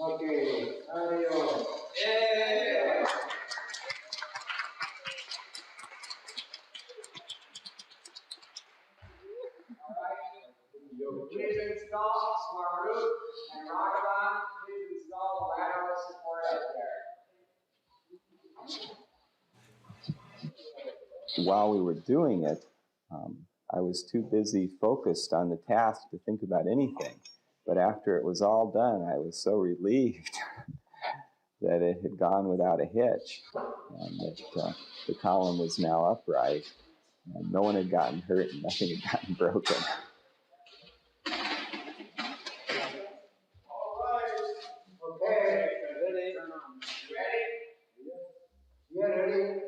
Okay, adios. Yeah. Please install smart roof and rockabouts. Please install the lateral support up there. While we were doing it, I was too busy focused on the task to think about anything. But after it was all done, I was so relieved that it had gone without a hitch, and that the column was now upright, and no one had gotten hurt and nothing had gotten broken. All right. Okay. Ready? Ready? Yeah, ready?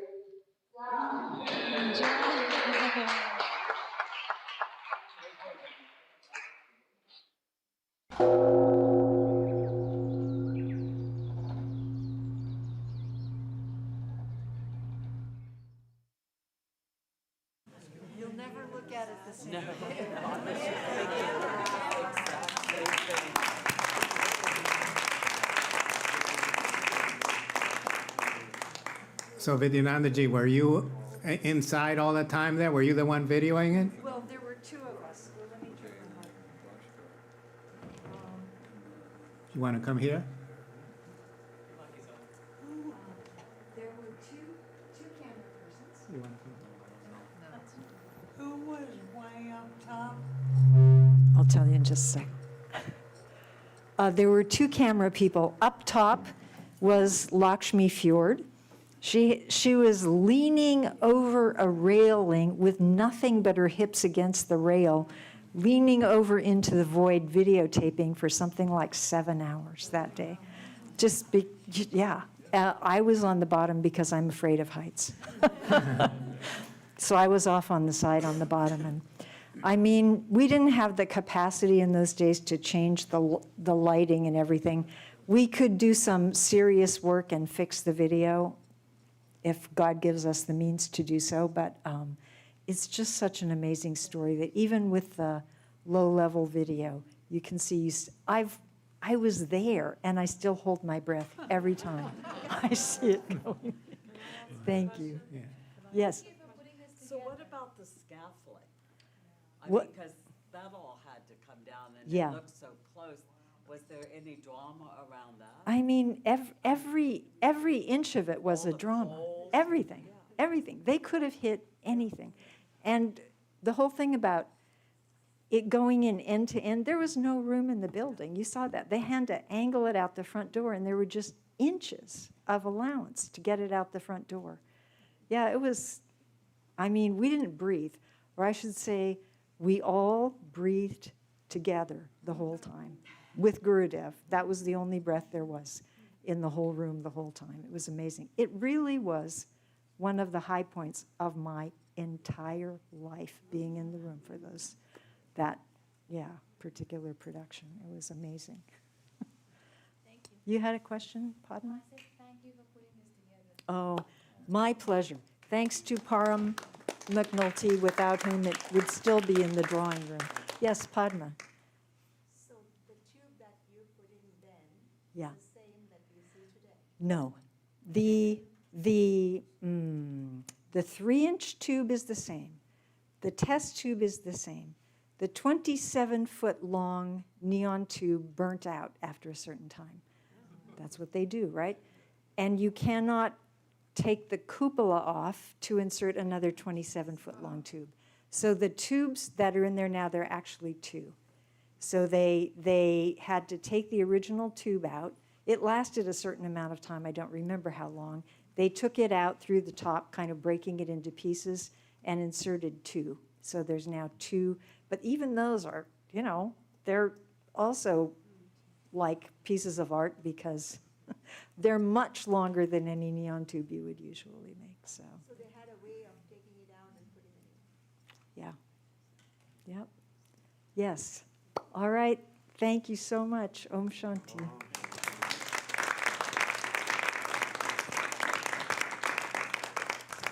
You'll never look at it the same way. So Vidyanandaji, were you inside all the time there? Were you the one videoing it? Well, there were two of us. Well, let me turn my mic. You want to come here? There were two camera persons. You want to come? Who was way up top? I'll tell you in just a second. There were two camera people. Up top was Lakshmi Fjord. She was leaning over a railing with nothing but her hips against the rail, leaning over into the void videotaping for something like 7 hours that day. I was on the bottom because I'm afraid of heights. So I was off on the side on the bottom. And I mean, we didn't have the capacity in those days to change the lighting and everything. We could do some serious work and fix the video if God gives us the means to do so. But it's just such an amazing story that even with the low-level video, you can see, I was there, and I still hold my breath every time I see it going. Thank you. Yeah. Yes. So what about the scaffolding? I What- mean, because that all had to come down and Yeah. it looked so close. Was there any drama around that? I mean, every inch of it was All a the drama. poles? Everything, Yeah. everything. They could have hit anything. And the whole thing about it going in end to end, there was no room in the building. You saw that. They had to angle it out the front door, and there were just inches of allowance to get it out the front door. Yeah, it was, I mean, we didn't breathe, or I should say, we all breathed together the whole time with Gurudev. That was the only breath there was in the whole room the whole time. It was amazing. It really was one of the high points of my entire life, being in the room for that, yeah, particular production. It was amazing. Thank you. You had a question, Padma? I said thank you for putting this together. Oh, my pleasure. Thanks to Param McNulty, without whom it would still be in the drawing room. Yes, Padma? So the tube that you put in then Yeah. is the same that we see today? No. The 3-inch tube is the same. The test tube is the same. The 27-foot long neon tube burnt out after a certain time. That's what they do, right? And you cannot take the cupola off to insert another 27-foot long tube. So the tubes that are in there now, they're actually two. So they had to take the original tube out. It lasted a certain amount of time. I don't remember how long. They took it out through the top, kind of breaking it into pieces, and inserted two. So there's now two. But even those are, they're also like pieces of art because they're much longer than any neon tube you would usually make. So, So they had a way of taking it out and putting it in. yeah. Yep. Yes. All right. Thank you so much. Om Shanti.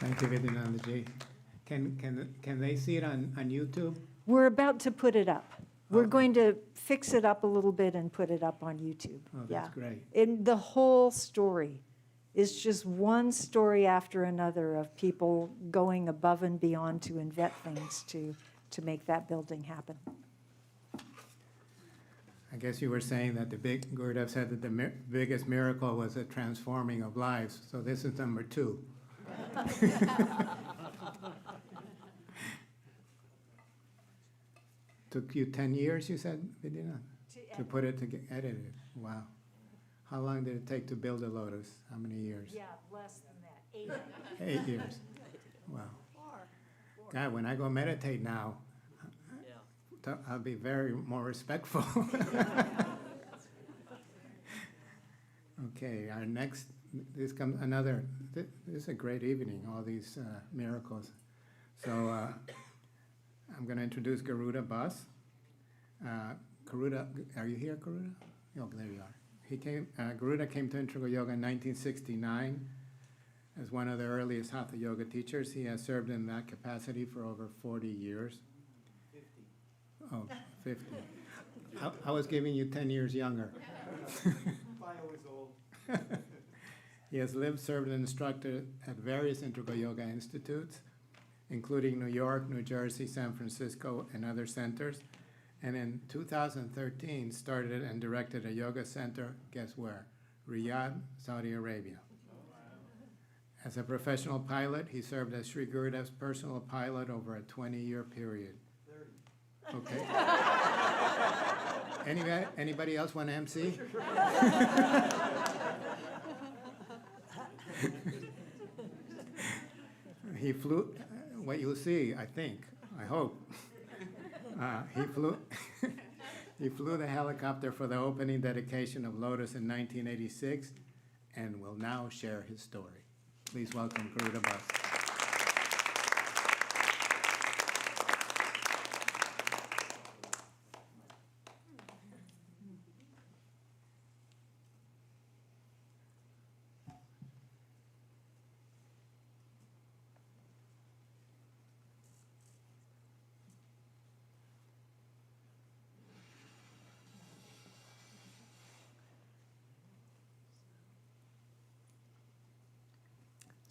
Thank you, Vidyanandaji. Can they see it on YouTube? We're about to put it up. We're Okay. going to fix it up a little bit and put it up on YouTube. Oh, Yeah. that's great. And the whole story is just one story after another of people going above and beyond to invent things to make that building happen. I guess you were saying that the big Gurudev said that the biggest miracle was the transforming of lives. So this is number 2. Took you 10 years, you said, Vidya, to put it together, edit it. Wow. How long did it take to build a Lotus? How many years? Yeah, less than that. 8. 8 years. Wow. God, when I go meditate now, I'll be very more respectful. Okay, our next, this comes another, this is a great evening, all these miracles. So I'm going to introduce Garuda Bas. Garuda, are you here, Garuda? Oh, there you are. Garuda came to Integral Yoga in 1969 as one of the earliest Hatha Yoga teachers. He has served in that capacity for over 40 years. 50. Oh, 50. I was giving you 10 years younger. He has lived, served, and instructed at various Integral Yoga institutes, including New York, New Jersey, San Francisco, and other centers. And in 2013, started and directed a yoga center, guess where? Riyadh, Saudi Arabia. As a professional pilot, he served as Sri Gurudev's personal pilot over a 20-year period. 30. Okay. Anybody else want to MC? He flew, what you'll see, I think, I hope, he flew he flew the helicopter for the opening dedication of Lotus in 1986 and will now share his story. Please welcome Garuda Bas.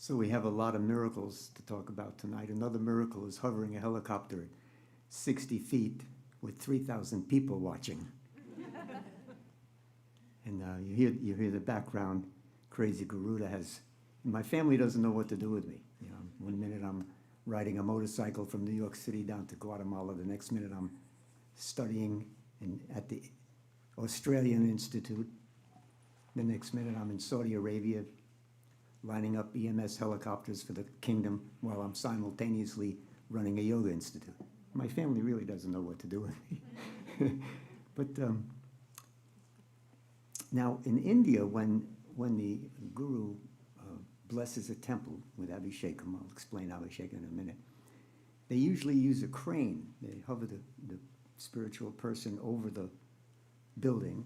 So we have a lot of miracles to talk about tonight. Another miracle is hovering a helicopter at 60 feet with 3,000 people watching. And you hear the background. Crazy Garuda has. My family doesn't know what to do with me. You know, one minute I'm riding a motorcycle from New York City down to Guatemala. The next minute I'm studying at the Australian Institute. The next minute I'm in Saudi Arabia, lining up EMS helicopters for the kingdom while I'm simultaneously running a yoga institute. My family really doesn't know what to do with me. But now in India, when the guru blesses a temple with Abhishekam, I'll explain Abhishekam in a minute, they usually use a crane. They hover the spiritual person over the building,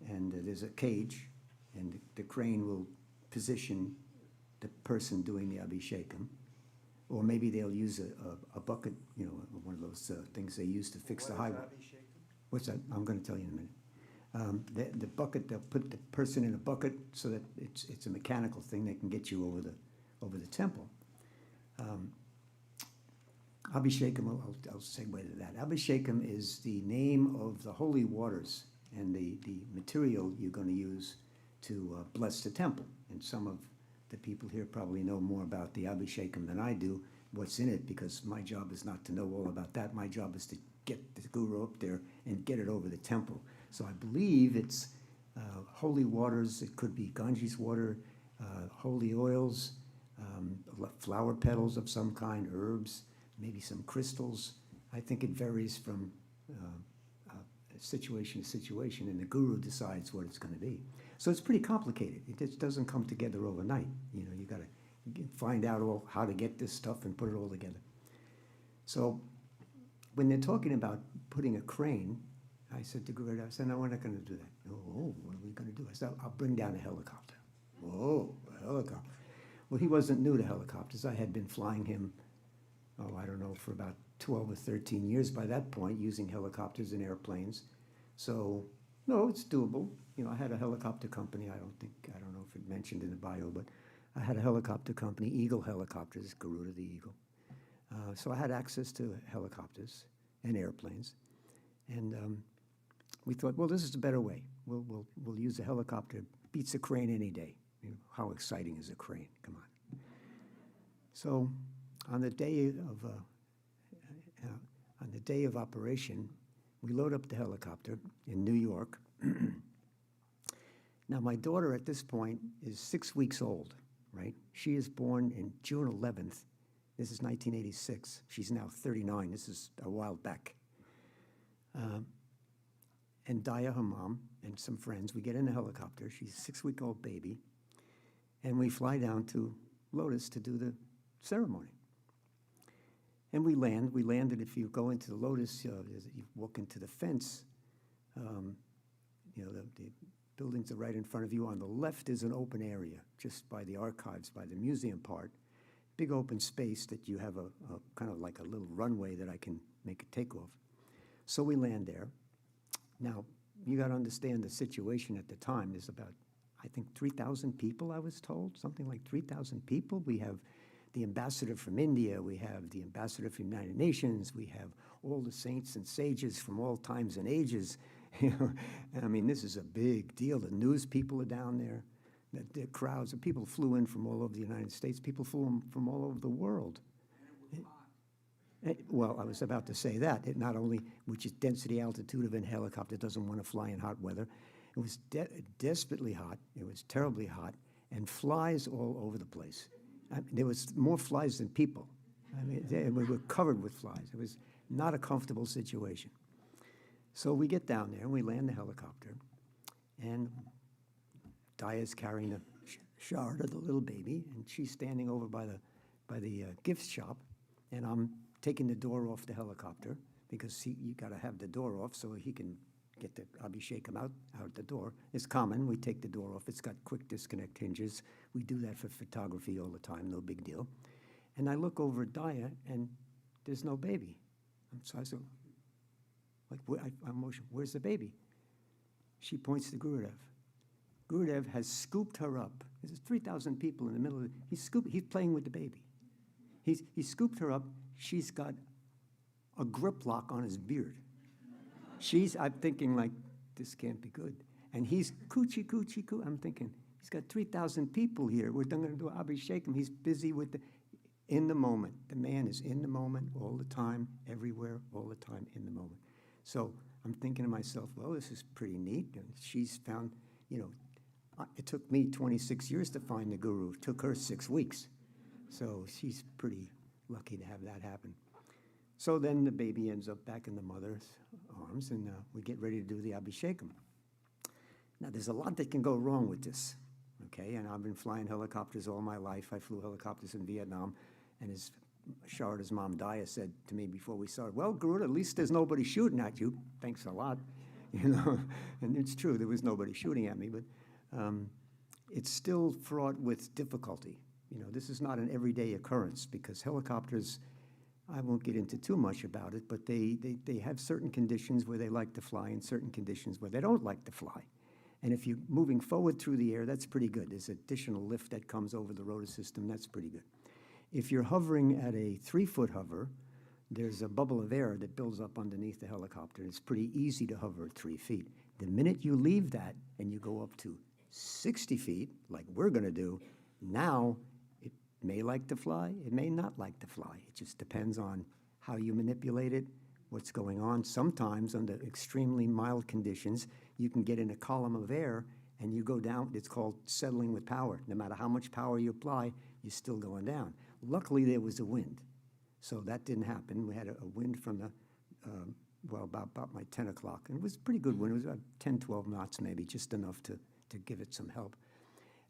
and there's a cage, and the crane will position the person doing the abhishekam. Or maybe they'll use a bucket, you know, one of those things they use to fix the highway. What's that? I'm going to tell you in a minute. The bucket, they'll put the person in a bucket so that it's a mechanical thing that can get you over the temple. Abhishekam, I'll segue to that. Abhishekam is the name of the holy waters and the material you're going to use to bless the temple. And some of the people here probably know more about the Abhishekam than I do, what's in it, because my job is not to know all about that. My job is to get the guru up there and get it over the temple. So I believe it's holy waters. It could be Ganges water, holy oils, flower petals of some kind, herbs, maybe some crystals. I think it varies from situation to situation, and the guru decides what it's going to be. So it's pretty complicated. It just doesn't come together overnight. You know, you got to find out how to get this stuff and put it all together. So when they're talking about putting a crane, I said to Guru, I said, no, we're not going to do that. Oh, what are we going to do? I said, I'll bring down a helicopter. Oh, a helicopter. Well, he wasn't new to helicopters. I had been flying him, I don't know, for about 12 or 13 years by that point, using helicopters and airplanes. So, no, it's doable. You know, I had a helicopter company. I don't know if it mentioned in the bio, but I had a helicopter company, Eagle Helicopters, Garuda the Eagle. So I had access to helicopters and airplanes. And we thought, well, this is a better way. We'll use a helicopter. Beats a crane any day. You know, how exciting is a crane? Come on. So on the day of operation, we load up the helicopter in New York. Now, my daughter at this point is 6 weeks old, right? She is born in June 11th. This is 1986. She's now 39. This is a while back. And Daya, her mom, and some friends, we get in a helicopter. She's a 6-week-old baby. And we fly down to Lotus to do the ceremony. And we land. We landed, if you go into the Lotus, you walk into the fence, you know, the buildings are right in front of you. On the left is an open area, just by the archives, by the museum part. Big open space that you have a kind of like a little runway that I can make a takeoff. So we land there. Now, you got to understand the situation at the time. There's about, I think, 3,000 people, I was told, something like 3,000 people. We have the ambassador from India. We have the ambassador from the United Nations. We have all the saints and sages from all times and ages. You know, I mean, this is a big deal. The news people are down there. The crowds of people flew in from all over the United States. People flew in from all over the world. Well, I was about to say that. It not only, which is density altitude of a helicopter, doesn't want to fly in hot weather. It was desperately hot. It was terribly hot, and flies all over the place. I mean, there was more flies than people. I mean, we were covered with flies. It was not a comfortable situation. So we get down there, and we land the helicopter, and Daya's carrying the Sharda, the little baby, and she's standing over by the gift shop, and I'm taking the door off the helicopter because you got to have the door off so he can get the Abhishekam out the door. It's common. We take the door off. It's got quick disconnect hinges. We do that for photography all the time. No big deal. And I look over at Daya, and there's no baby. So I said, I'm motion. Where's the baby? She points to Gurudev. Gurudev has scooped her up. There's 3,000 people in the middle of it. He's playing with the baby. He scooped her up. She's got a grip lock on his beard. I'm thinking, like, this can't be good. And he's coochie, coochie, coo. I'm thinking, he's got 3,000 people here. We're going to do Abhishekam. He's busy with in the moment. The man is in the moment all the time, everywhere, all the time, in the moment. So I'm thinking to myself, well, this is pretty neat. And she's found, you know, it took me 26 years to find the guru. It took her 6 weeks. So she's pretty lucky to have that happen. So then the baby ends up back in the mother's arms, and we get ready to do the Abhishekam. Now, there's a lot that can go wrong with this, okay? And I've been flying helicopters all my life. I flew helicopters in Vietnam, and as Sharda's mom, Dia, said to me before we started, well, Garuda, at least there's nobody shooting at you. Thanks a lot. You know, and it's true, there was nobody shooting at me, but it's still fraught with difficulty. You know, this is not an everyday occurrence because helicopters, I won't get into too much about it, but they have certain conditions where they like to fly and certain conditions where they don't like to fly. And if you're moving forward through the air, that's pretty good. There's additional lift that comes over the rotor system, that's pretty good. If you're hovering at a 3-foot hover, there's a bubble of air that builds up underneath the helicopter. It's pretty easy to hover at 3 feet. The minute you leave that and you go up to 60 feet, like we're going to do, now it may like to fly, it may not like to fly. It just depends on how you manipulate it, what's going on. Sometimes under extremely mild conditions, you can get in a column of air and you go down. It's called settling with power. No matter how much power you apply, you're still going down. Luckily, there was a wind. So that didn't happen. We had a wind from the, about my 10 o'clock. And it was a pretty good wind. It was about 10, 12 knots maybe, just enough to give it some help.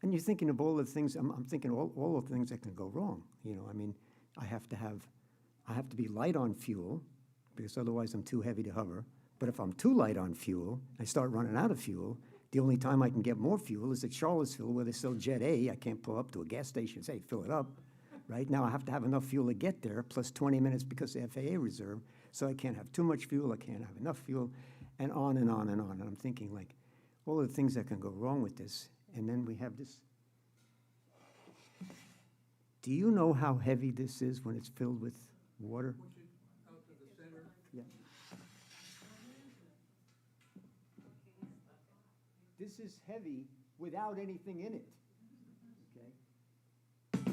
And you're thinking of all the things, I'm thinking all the things that can go wrong. You know, I mean, I have to be light on fuel because otherwise I'm too heavy to hover. But if I'm too light on fuel, I start running out of fuel. The only time I can get more fuel is at Charlottesville where they sell Jet A. I can't pull up to a gas station and say, fill it up. Right now I have to have enough fuel to get there, plus 20 minutes because of FAA reserve. So I can't have too much fuel, I can't have enough fuel, and on and on and on. And I'm thinking like, all of the things that can go wrong with this. And then we have this. Do you know how heavy this is when it's filled with water? Push it out to the center. Yeah. This is heavy without anything in it. Okay?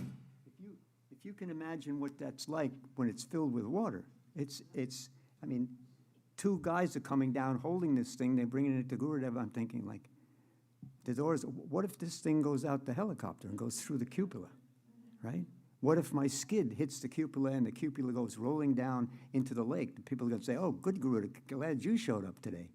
If you can imagine what that's like when it's filled with water, I mean, 2 guys are coming down holding this thing, they're bringing it to Gurudev. I'm thinking like, the doors, what if this thing goes out the helicopter and goes through the cupola, right? What if my skid hits the cupola and the cupola goes rolling down into the lake? The people are going to say, oh, good Garuda, glad you showed up today.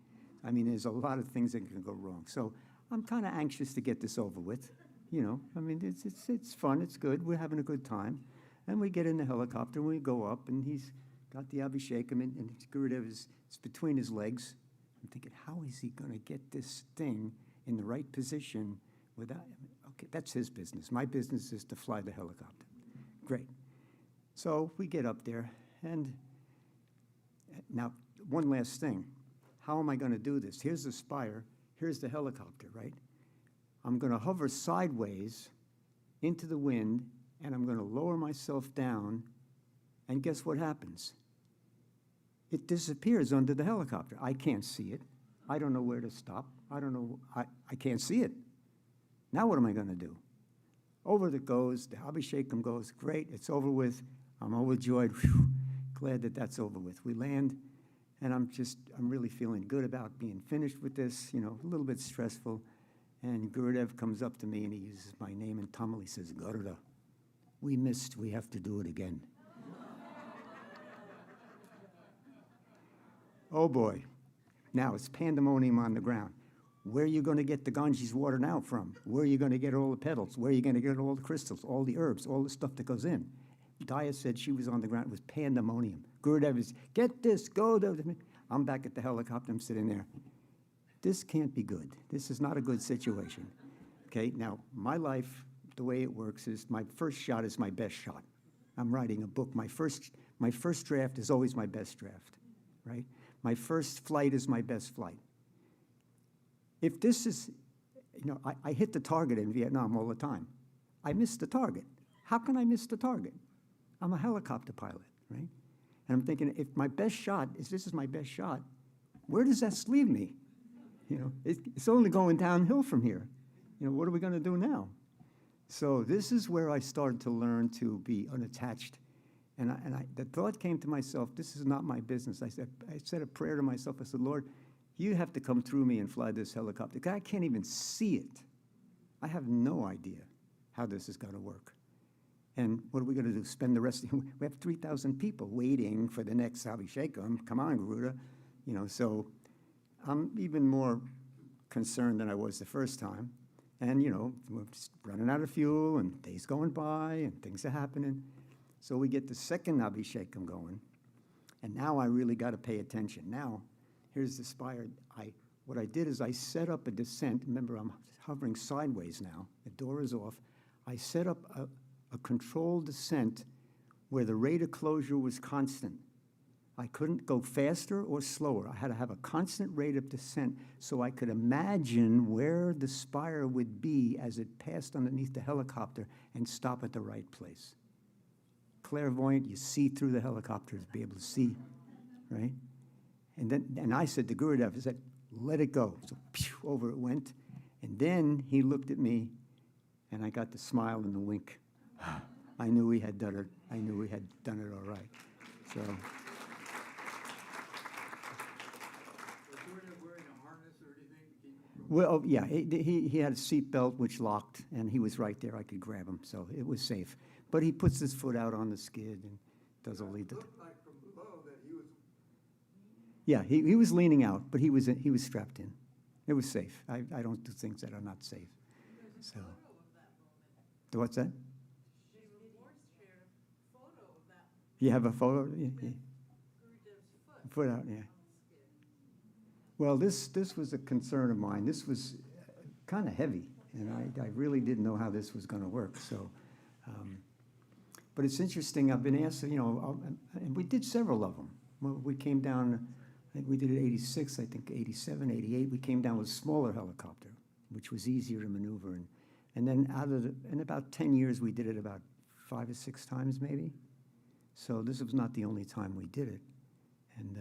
I mean, there's a lot of things that can go wrong. So I'm kind of anxious to get this over with. You know, I mean, it's fun, it's good, we're having a good time. And we get in the helicopter and we go up and he's got the Abhishekam and Gurudev is between his legs. I'm thinking, how is he going to get this thing in the right position without, okay, that's his business. My business is to fly the helicopter. Great. So we get up there and now one last thing. How am I going to do this? Here's the spire, here's the helicopter, right? I'm going to hover sideways into the wind and I'm going to lower myself down and guess what happens? It disappears under the helicopter. I can't see it. I don't know where to stop. I don't know. I can't see it. Now what am I going to do? Over it goes. The Abhishekam goes. Great. It's over with. I'm overjoyed. Whew, glad that that's over with. We land, and I'm really feeling good about being finished with this. You know, a little bit stressful. And Gurudev comes up to me, and he uses my name in Tamil. He says, Garuda, we missed. We have to do it again. Oh, boy. Now it's pandemonium on the ground. Where are you going to get the Ganges water now from? Where are you going to get all the petals? Where are you going to get all the crystals, all the herbs, all the stuff that goes in? Dia said she was on the ground. It was pandemonium. Gurudev is, get this, go. I'm back at the helicopter. I'm sitting there. This can't be good. This is not a good situation. Okay, now my life, the way it works is my first shot is my best shot. I'm writing a book. My first draft is always my best draft, right? My first flight is my best flight. If this is, you know, I hit the target in Vietnam all the time. I missed the target. How can I miss the target? I'm a helicopter pilot, right? And I'm thinking, if my best shot, if this is my best shot, where does that leave me? You know, it's only going downhill from here. You know, what are we going to do now? So this is where I started to learn to be unattached. And the thought came to myself, this is not my business. I said a prayer to myself. I said, Lord, you have to come through me and fly this helicopter. I can't even see it. I have no idea how this is going to work. And what are we going to do? Spend the rest of the, we have 3,000 people waiting for the next Abhishekam. Come on, Garuda. You know, so I'm even more concerned than I was the first time. And, you know, we're just running out of fuel and days going by and things are happening. So we get the second Abhishekam going, and now I really got to pay attention. Now, here's the spire. What I did is I set up a descent. Remember, I'm hovering sideways now. The door is off. I set up a controlled descent where the rate of closure was constant. I couldn't go faster or slower. I had to have a constant rate of descent so I could imagine where the spire would be as it passed underneath the helicopter and stop at the right place. Clairvoyant, you see through the helicopters, be able to see, right? And I said to Gurudev, I said, let it go. So pew, over it went. And then he looked at me, and I got the smile and the wink. I knew we had done it. I knew we had done it all right. So. Well, yeah, he had a seat belt which locked, and he was right there. I could grab him, so it was safe. But he puts his foot out on the skid and does all he did. Looked like from below that he was. Yeah, he was leaning out, but he was strapped in. It was safe. I don't do things that are not safe. So. What's that? You have a photo? Yeah. Foot out, yeah. Well, this was a concern of mine. This was kind of heavy, and I really didn't know how this was going to work. So, but it's interesting. I've been asked, and we did several of them. We came down, I think we did it 86, I think 87, 88. We came down with a smaller helicopter, which was easier to maneuver. And then in about 10 years, we did it about 5 or 6 times maybe. So this was not the only time we did it. And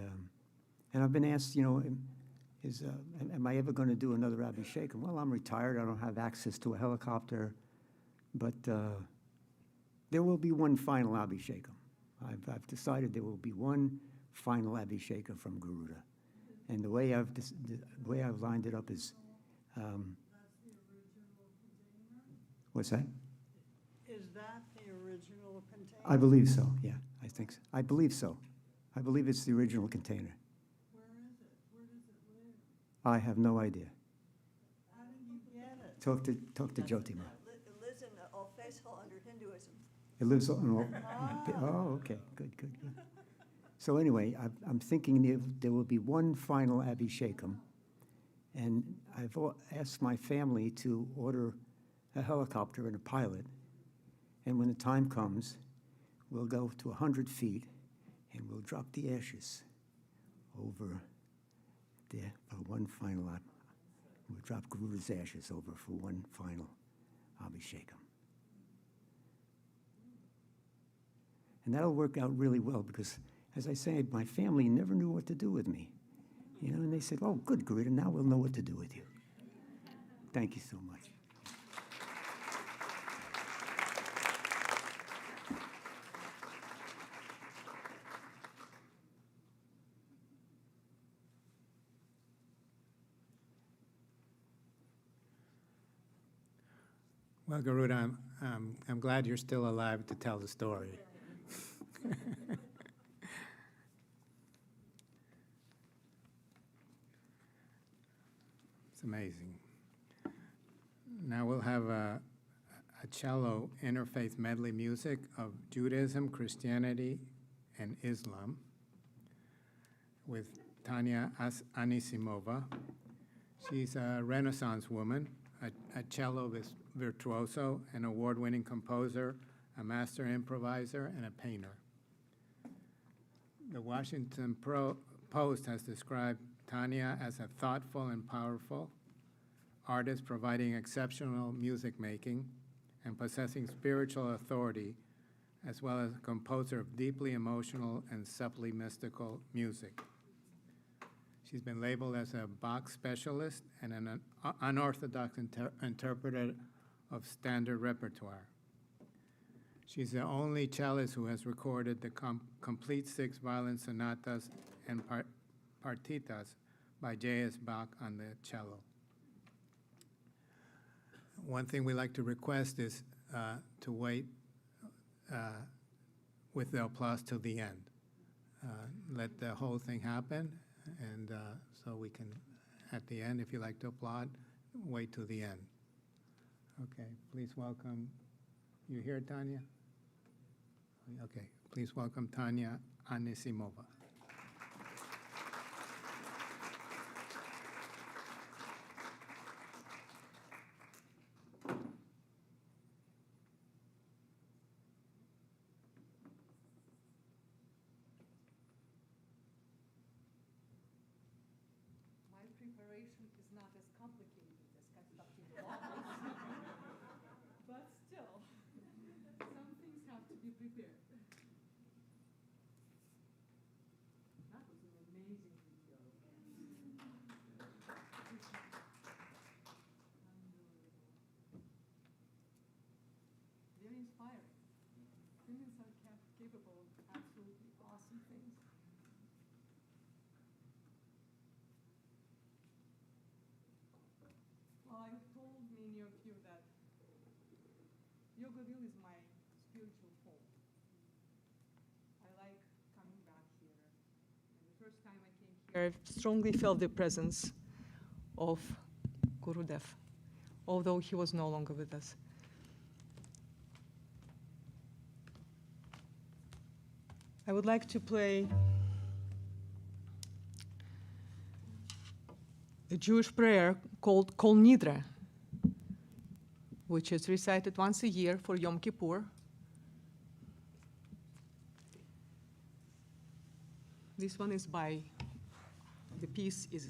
I've been asked, am I ever going to do another Abhishekam? Well, I'm retired. I don't have access to a helicopter. But there will be one final Abhishekam. I've decided there will be one final Abhishekam from Garuda. And the way I've lined it up is, what's that? Is that the original container? I believe so, yeah. I think so. I believe so. I believe it's the original container. Where is it? Where does it live? I have no idea. How did you get it? Talk to Jyotima. It lives in Faithful under Hinduism. It lives on all. Oh, okay, good. So anyway, I'm thinking there will be one final Abhishekam, and I've asked my family to order a helicopter and a pilot, and when the time comes, we'll go to 100 feet, and we'll drop the ashes over there for one final. We'll drop Garuda's ashes over for one final Abhishekam. And that'll work out really well because, as I say, my family never knew what to do with me. And they said, oh, good, Garuda, now we'll know what to do with you. Thank you so much. Well, Garuda, I'm glad you're still alive to tell the story. It's amazing. Now we'll have a cello interfaith medley music of Judaism, Christianity, and Islam with Tanya Anisimova. She's a Renaissance woman, a cello virtuoso, an award-winning composer, a master improviser, and a painter. The Washington Post has described Tanya as a thoughtful and powerful artist providing exceptional music making and possessing spiritual authority, as well as a composer of deeply emotional and subtly mystical music. She's been labeled as a Bach specialist and an unorthodox interpreter of standard repertoire. She's the only cellist who has recorded the complete 6 violin sonatas and partitas by J.S. Bach on the cello. One thing we like to request is to wait with the applause till the end. Let the whole thing happen, and so we can, at the end, if you like to applaud, wait till the end. Okay, please welcome. You here, Tanya? Okay, please welcome Tanya Anisimova. My preparation is not as complicated as conducting the LOTUS. But still, some things have to be prepared. That was an amazing video. Unbelievable. Very inspiring. Women are capable of absolutely awesome things. Well, I've told many of you that Yogaville is my spiritual home. I like coming back here. And the first time I came here, I strongly felt the presence of Gurudev, although he was no longer with us. I would like to play a Jewish prayer called Kol Nidre, which is recited once a year for Yom Kippur. This one is the piece is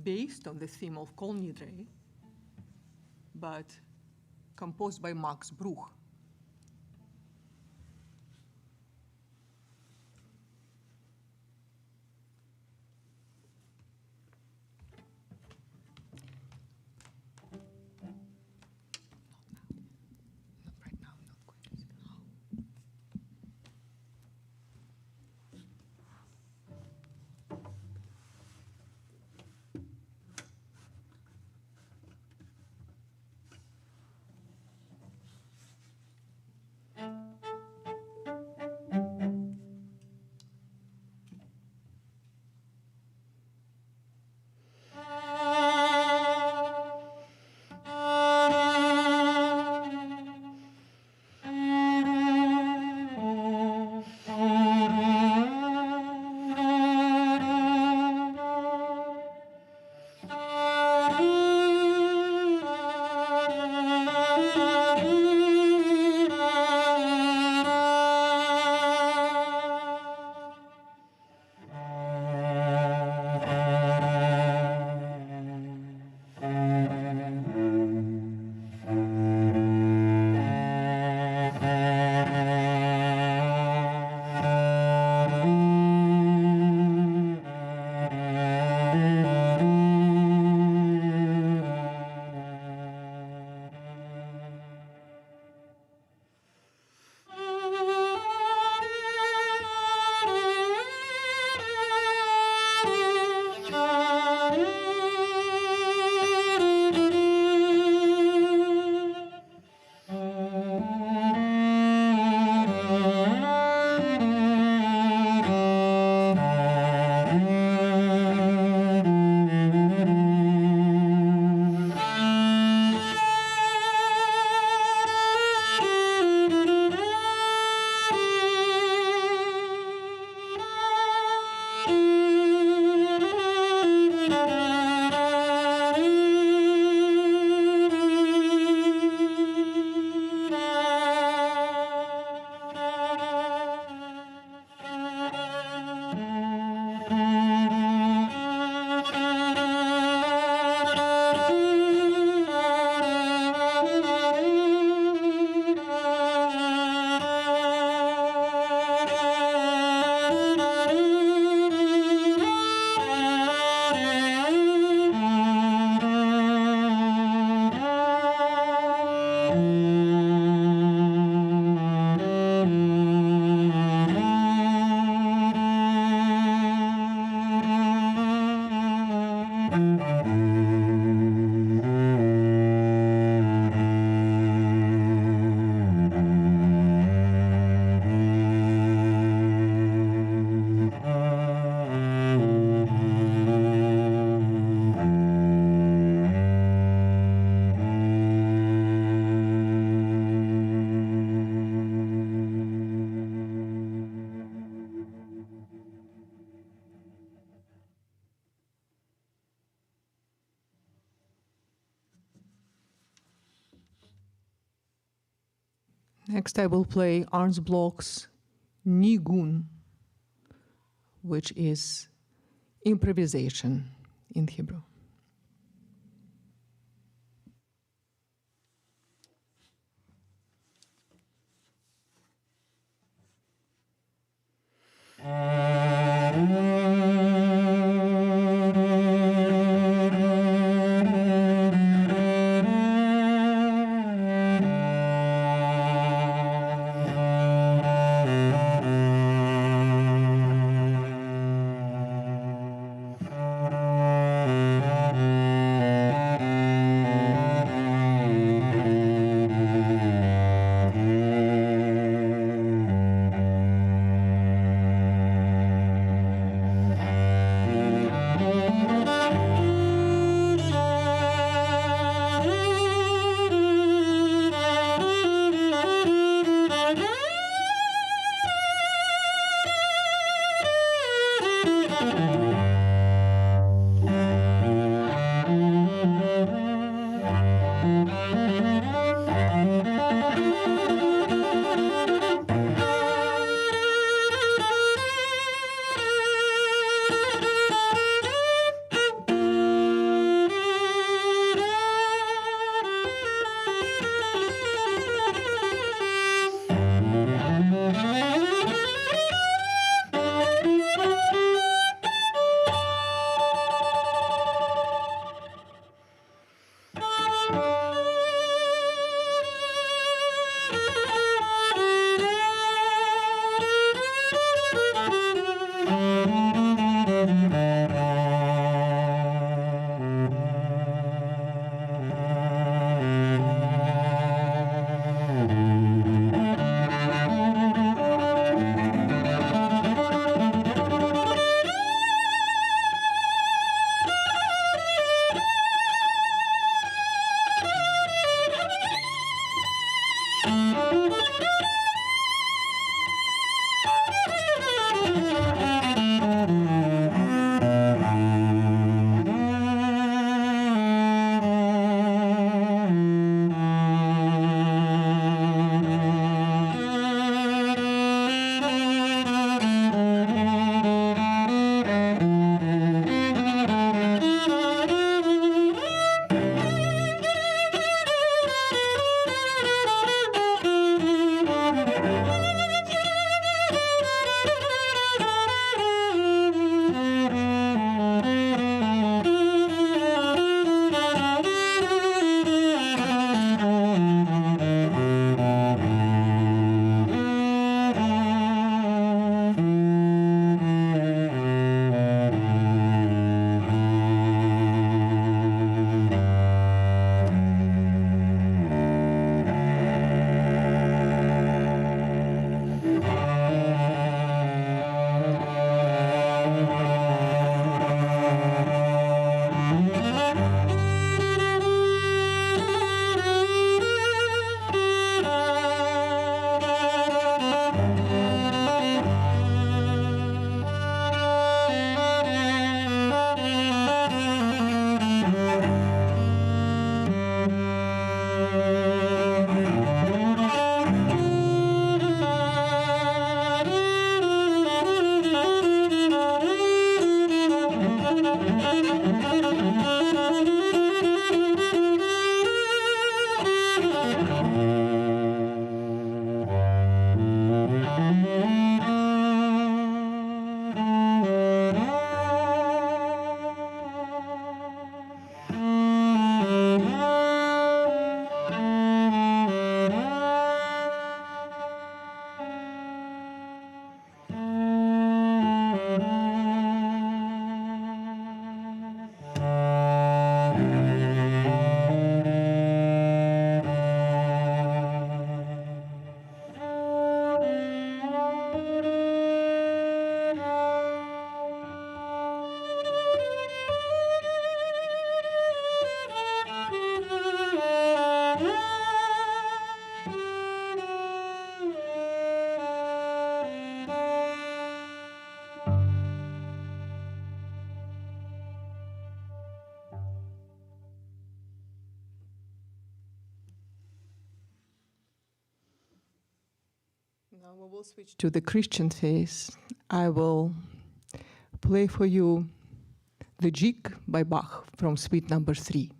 based on the theme of Kol Nidre, but composed by Max Bruch. Next, I will play Arns Bloch's Nigun, which is improvisation in Hebrew. Now we will switch to the Christian faith. I will play for you the Jig by Bach from Suite number 3.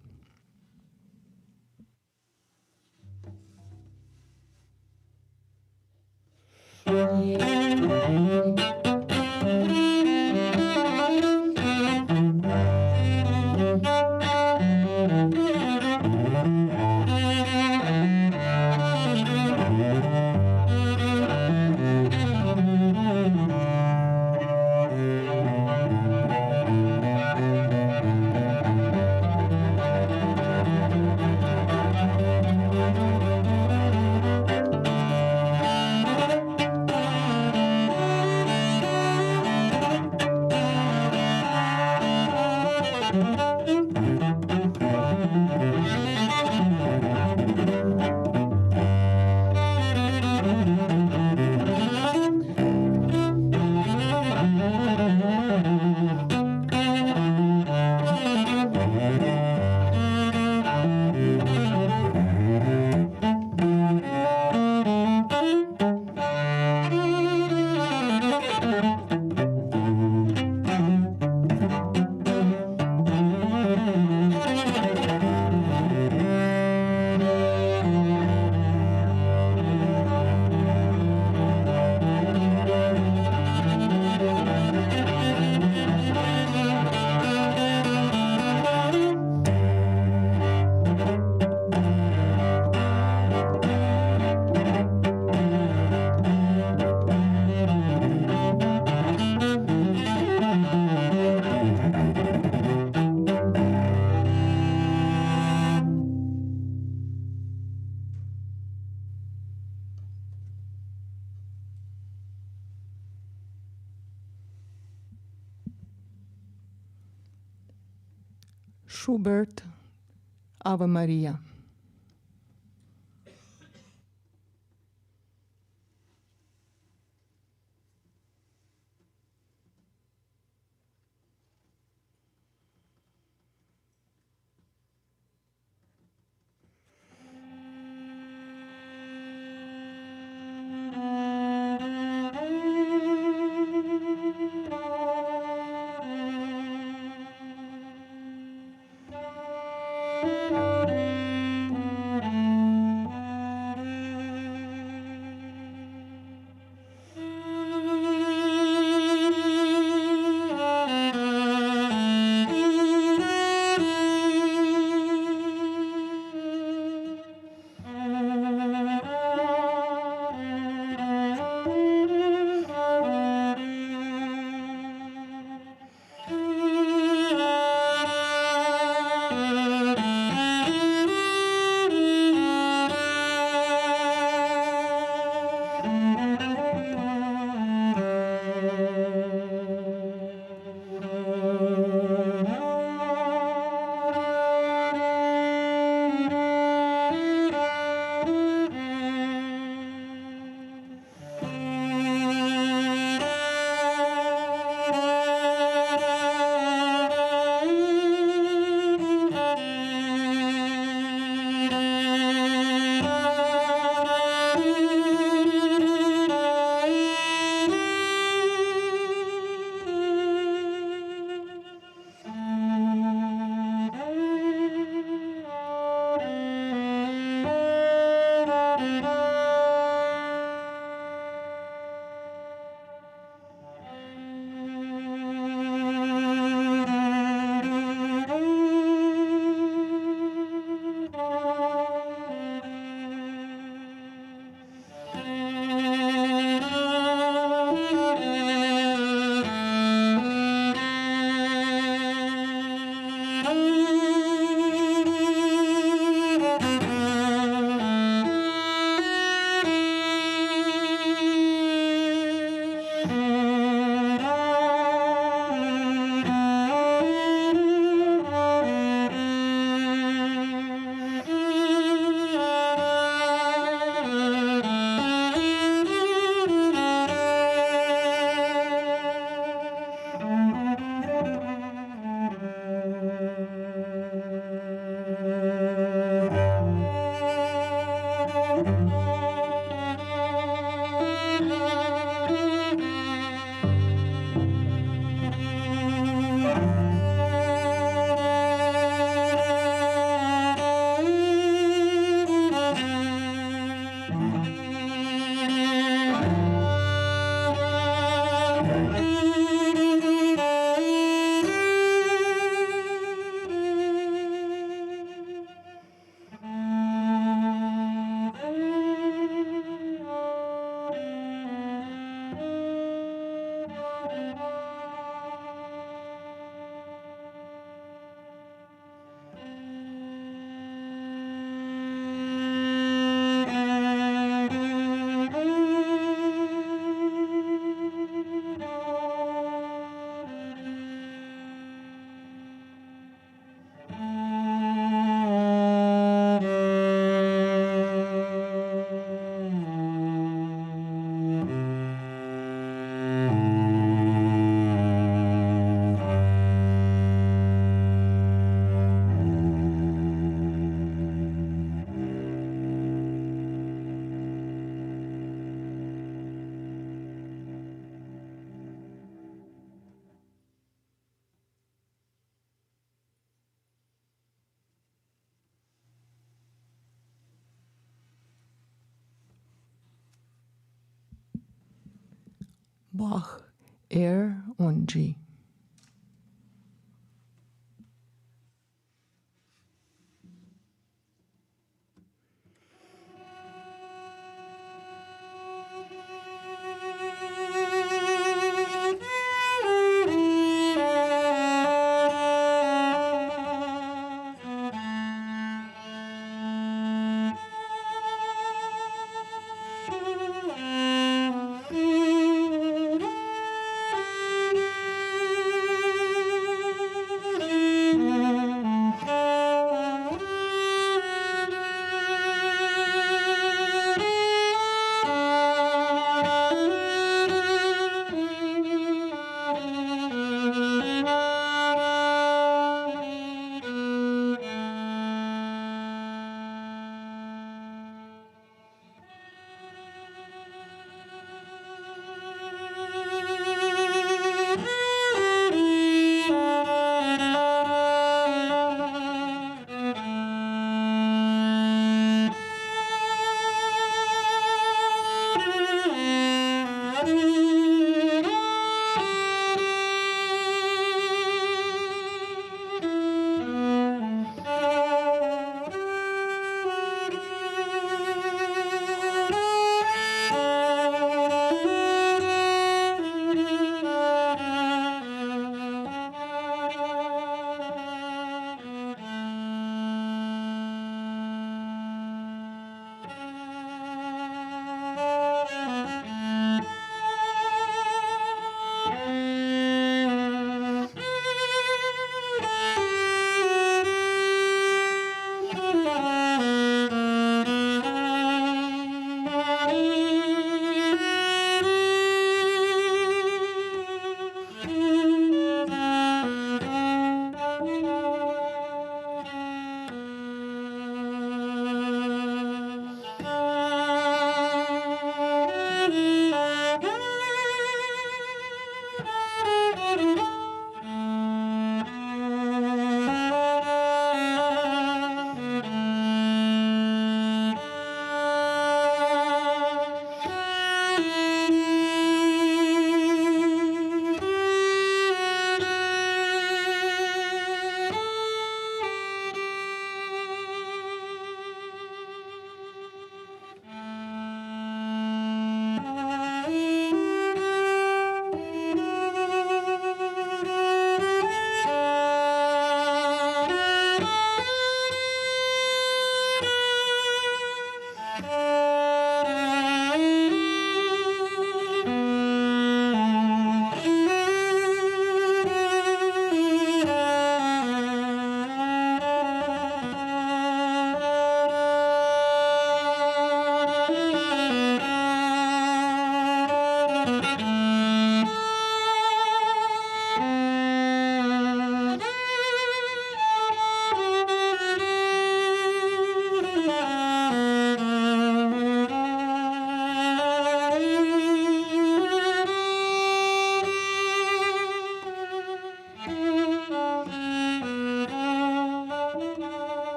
Schubert, Ave Maria. Bach, Air on G.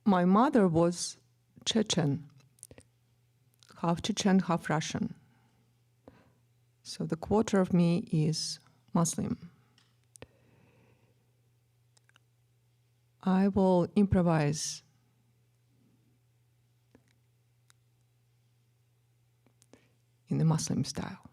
my mother was Chechen, half Chechen, half Russian. So the quarter of me is Muslim. I will improvise in the Muslim style.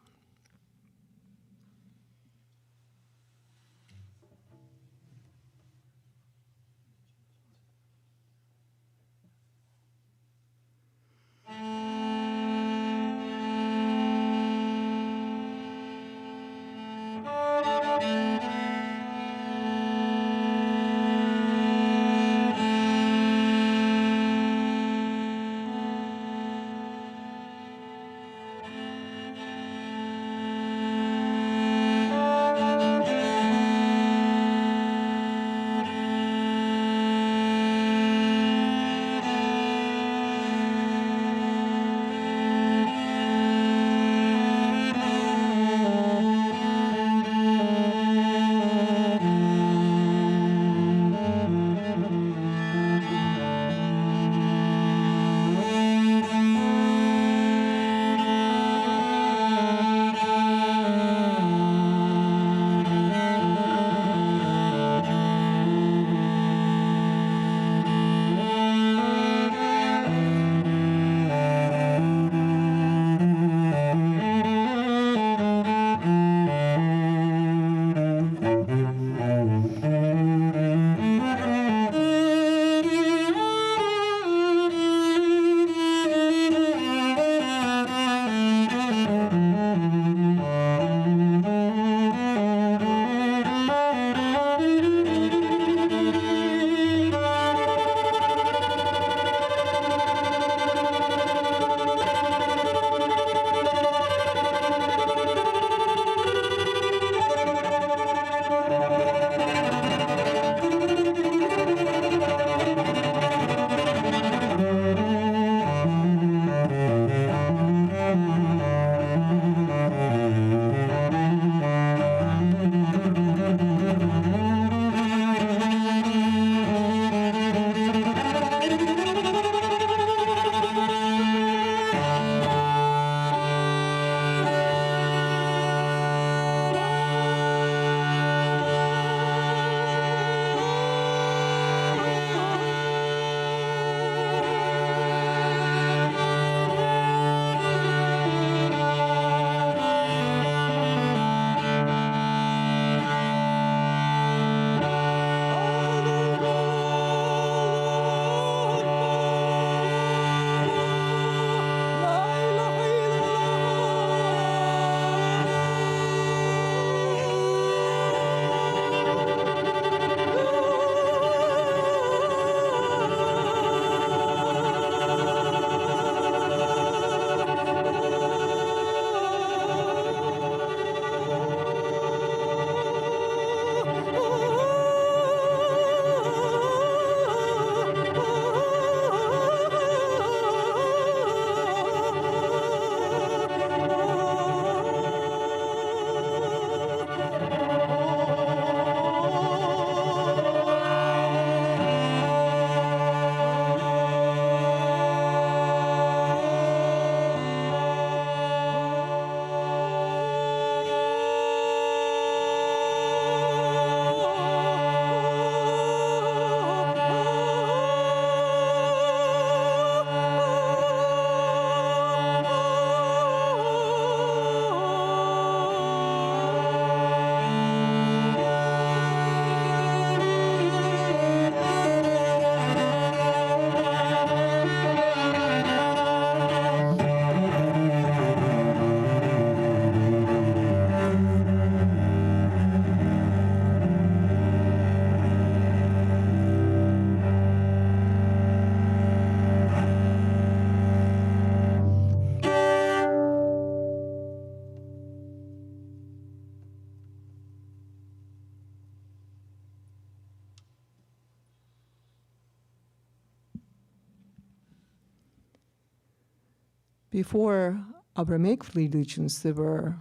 Before Abrahamic religions, there were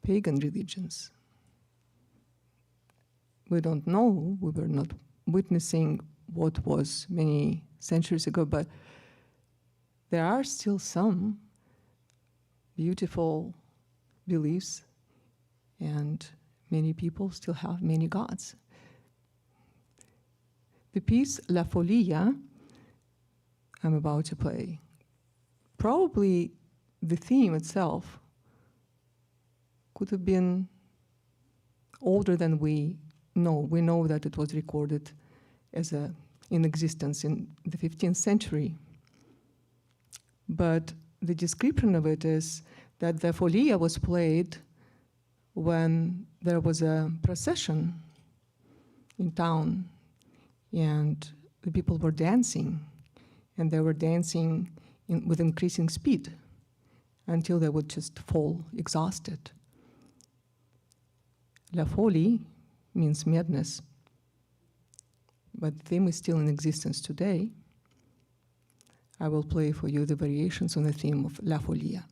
pagan religions. We don't know, we were not witnessing what was many centuries ago, but there are still some beautiful beliefs, and many people still have many gods. The piece La Folia I'm about to play, probably the theme itself could have been older than we know. We know that it was recorded as in existence in the 15th century. But the description of it is that the folia was played when there was a procession in town and the people were dancing, and they were dancing with increasing speed until they would just fall exhausted. La folie means madness, but the theme is still in existence today. I will play for you the variations on the theme of La Folia.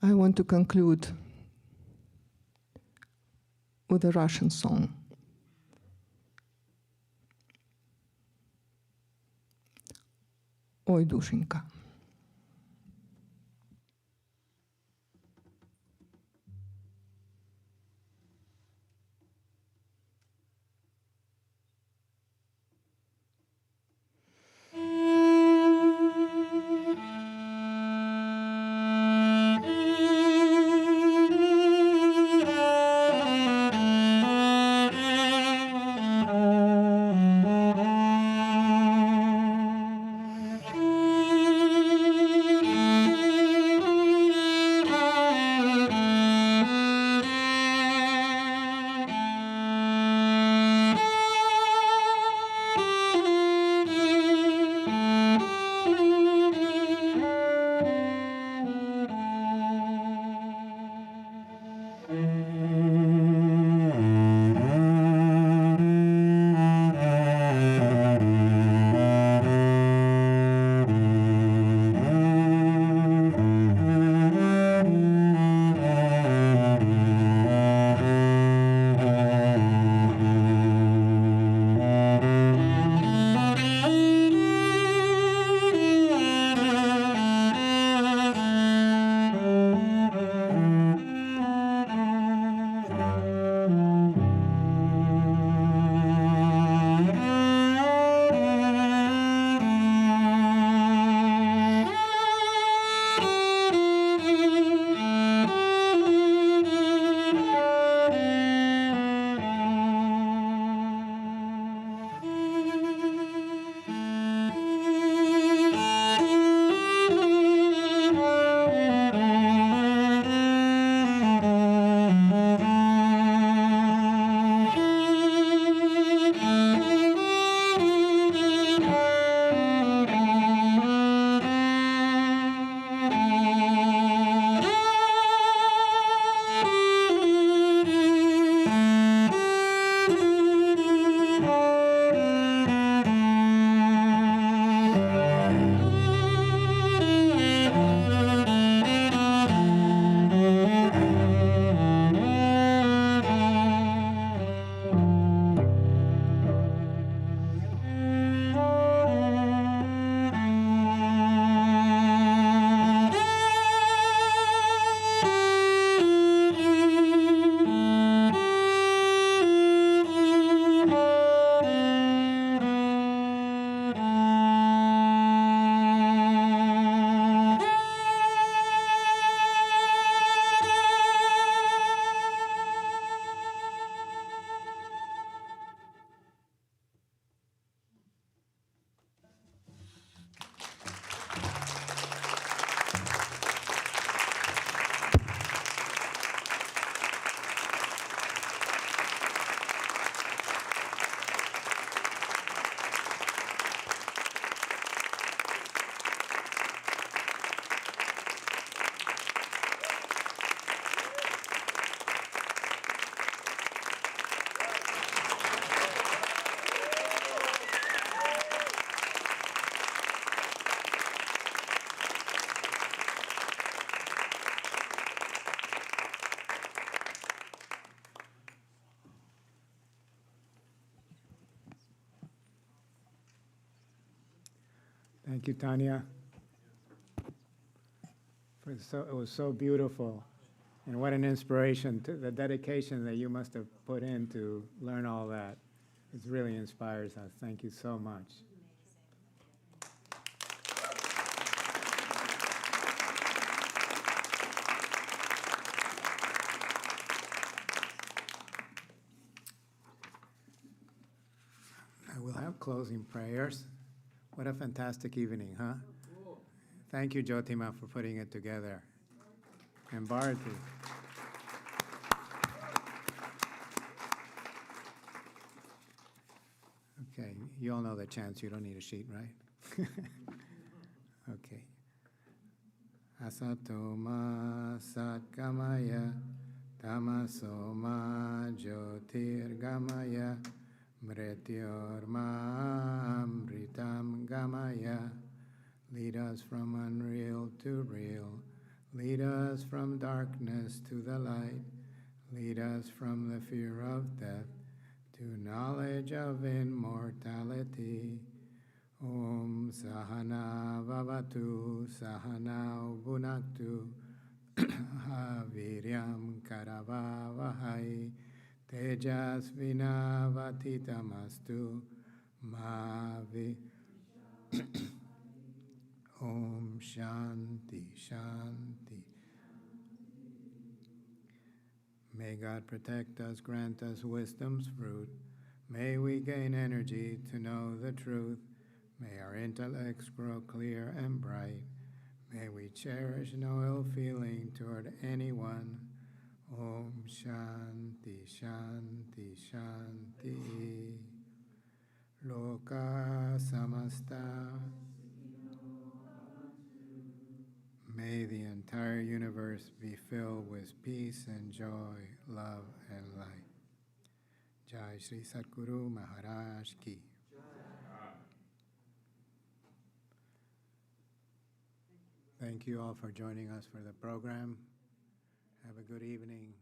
I want to conclude with a Russian song. Ой, душенька. Thank you, Tanya. It was so beautiful. And what an inspiration, to the dedication that you must have put in to learn all that. It really inspires us. Thank you so much. I will have closing prayers. What a fantastic evening, huh? Thank you, Jyotima, for putting it together. And Bharati. Okay, you all know the chants. You don't need a sheet, right? Okay. Asatoma satkamaya tamasoma jyotirgamaya mrityorma amritam gamaya. Lead us from unreal to real. Lead us from darkness to the light. Lead us from the fear of death to knowledge of immortality. Om Sahana Vavatu Sahana Bhunaktu Haviryam Karavavahai Tejas Vinavatitamastu Mavi Om Shanti Shanti. May God protect us, grant us wisdom's fruit. May we gain energy to know the truth. May our intellects grow clear and bright. May we cherish no ill feeling toward anyone. Om Shanti Shanti Shanti. Loka Samasta. May the entire universe be filled with peace and joy, love and light. Jai Shri Satguru Maharaj Ki. Thank you all for joining us for the program. Have a good evening.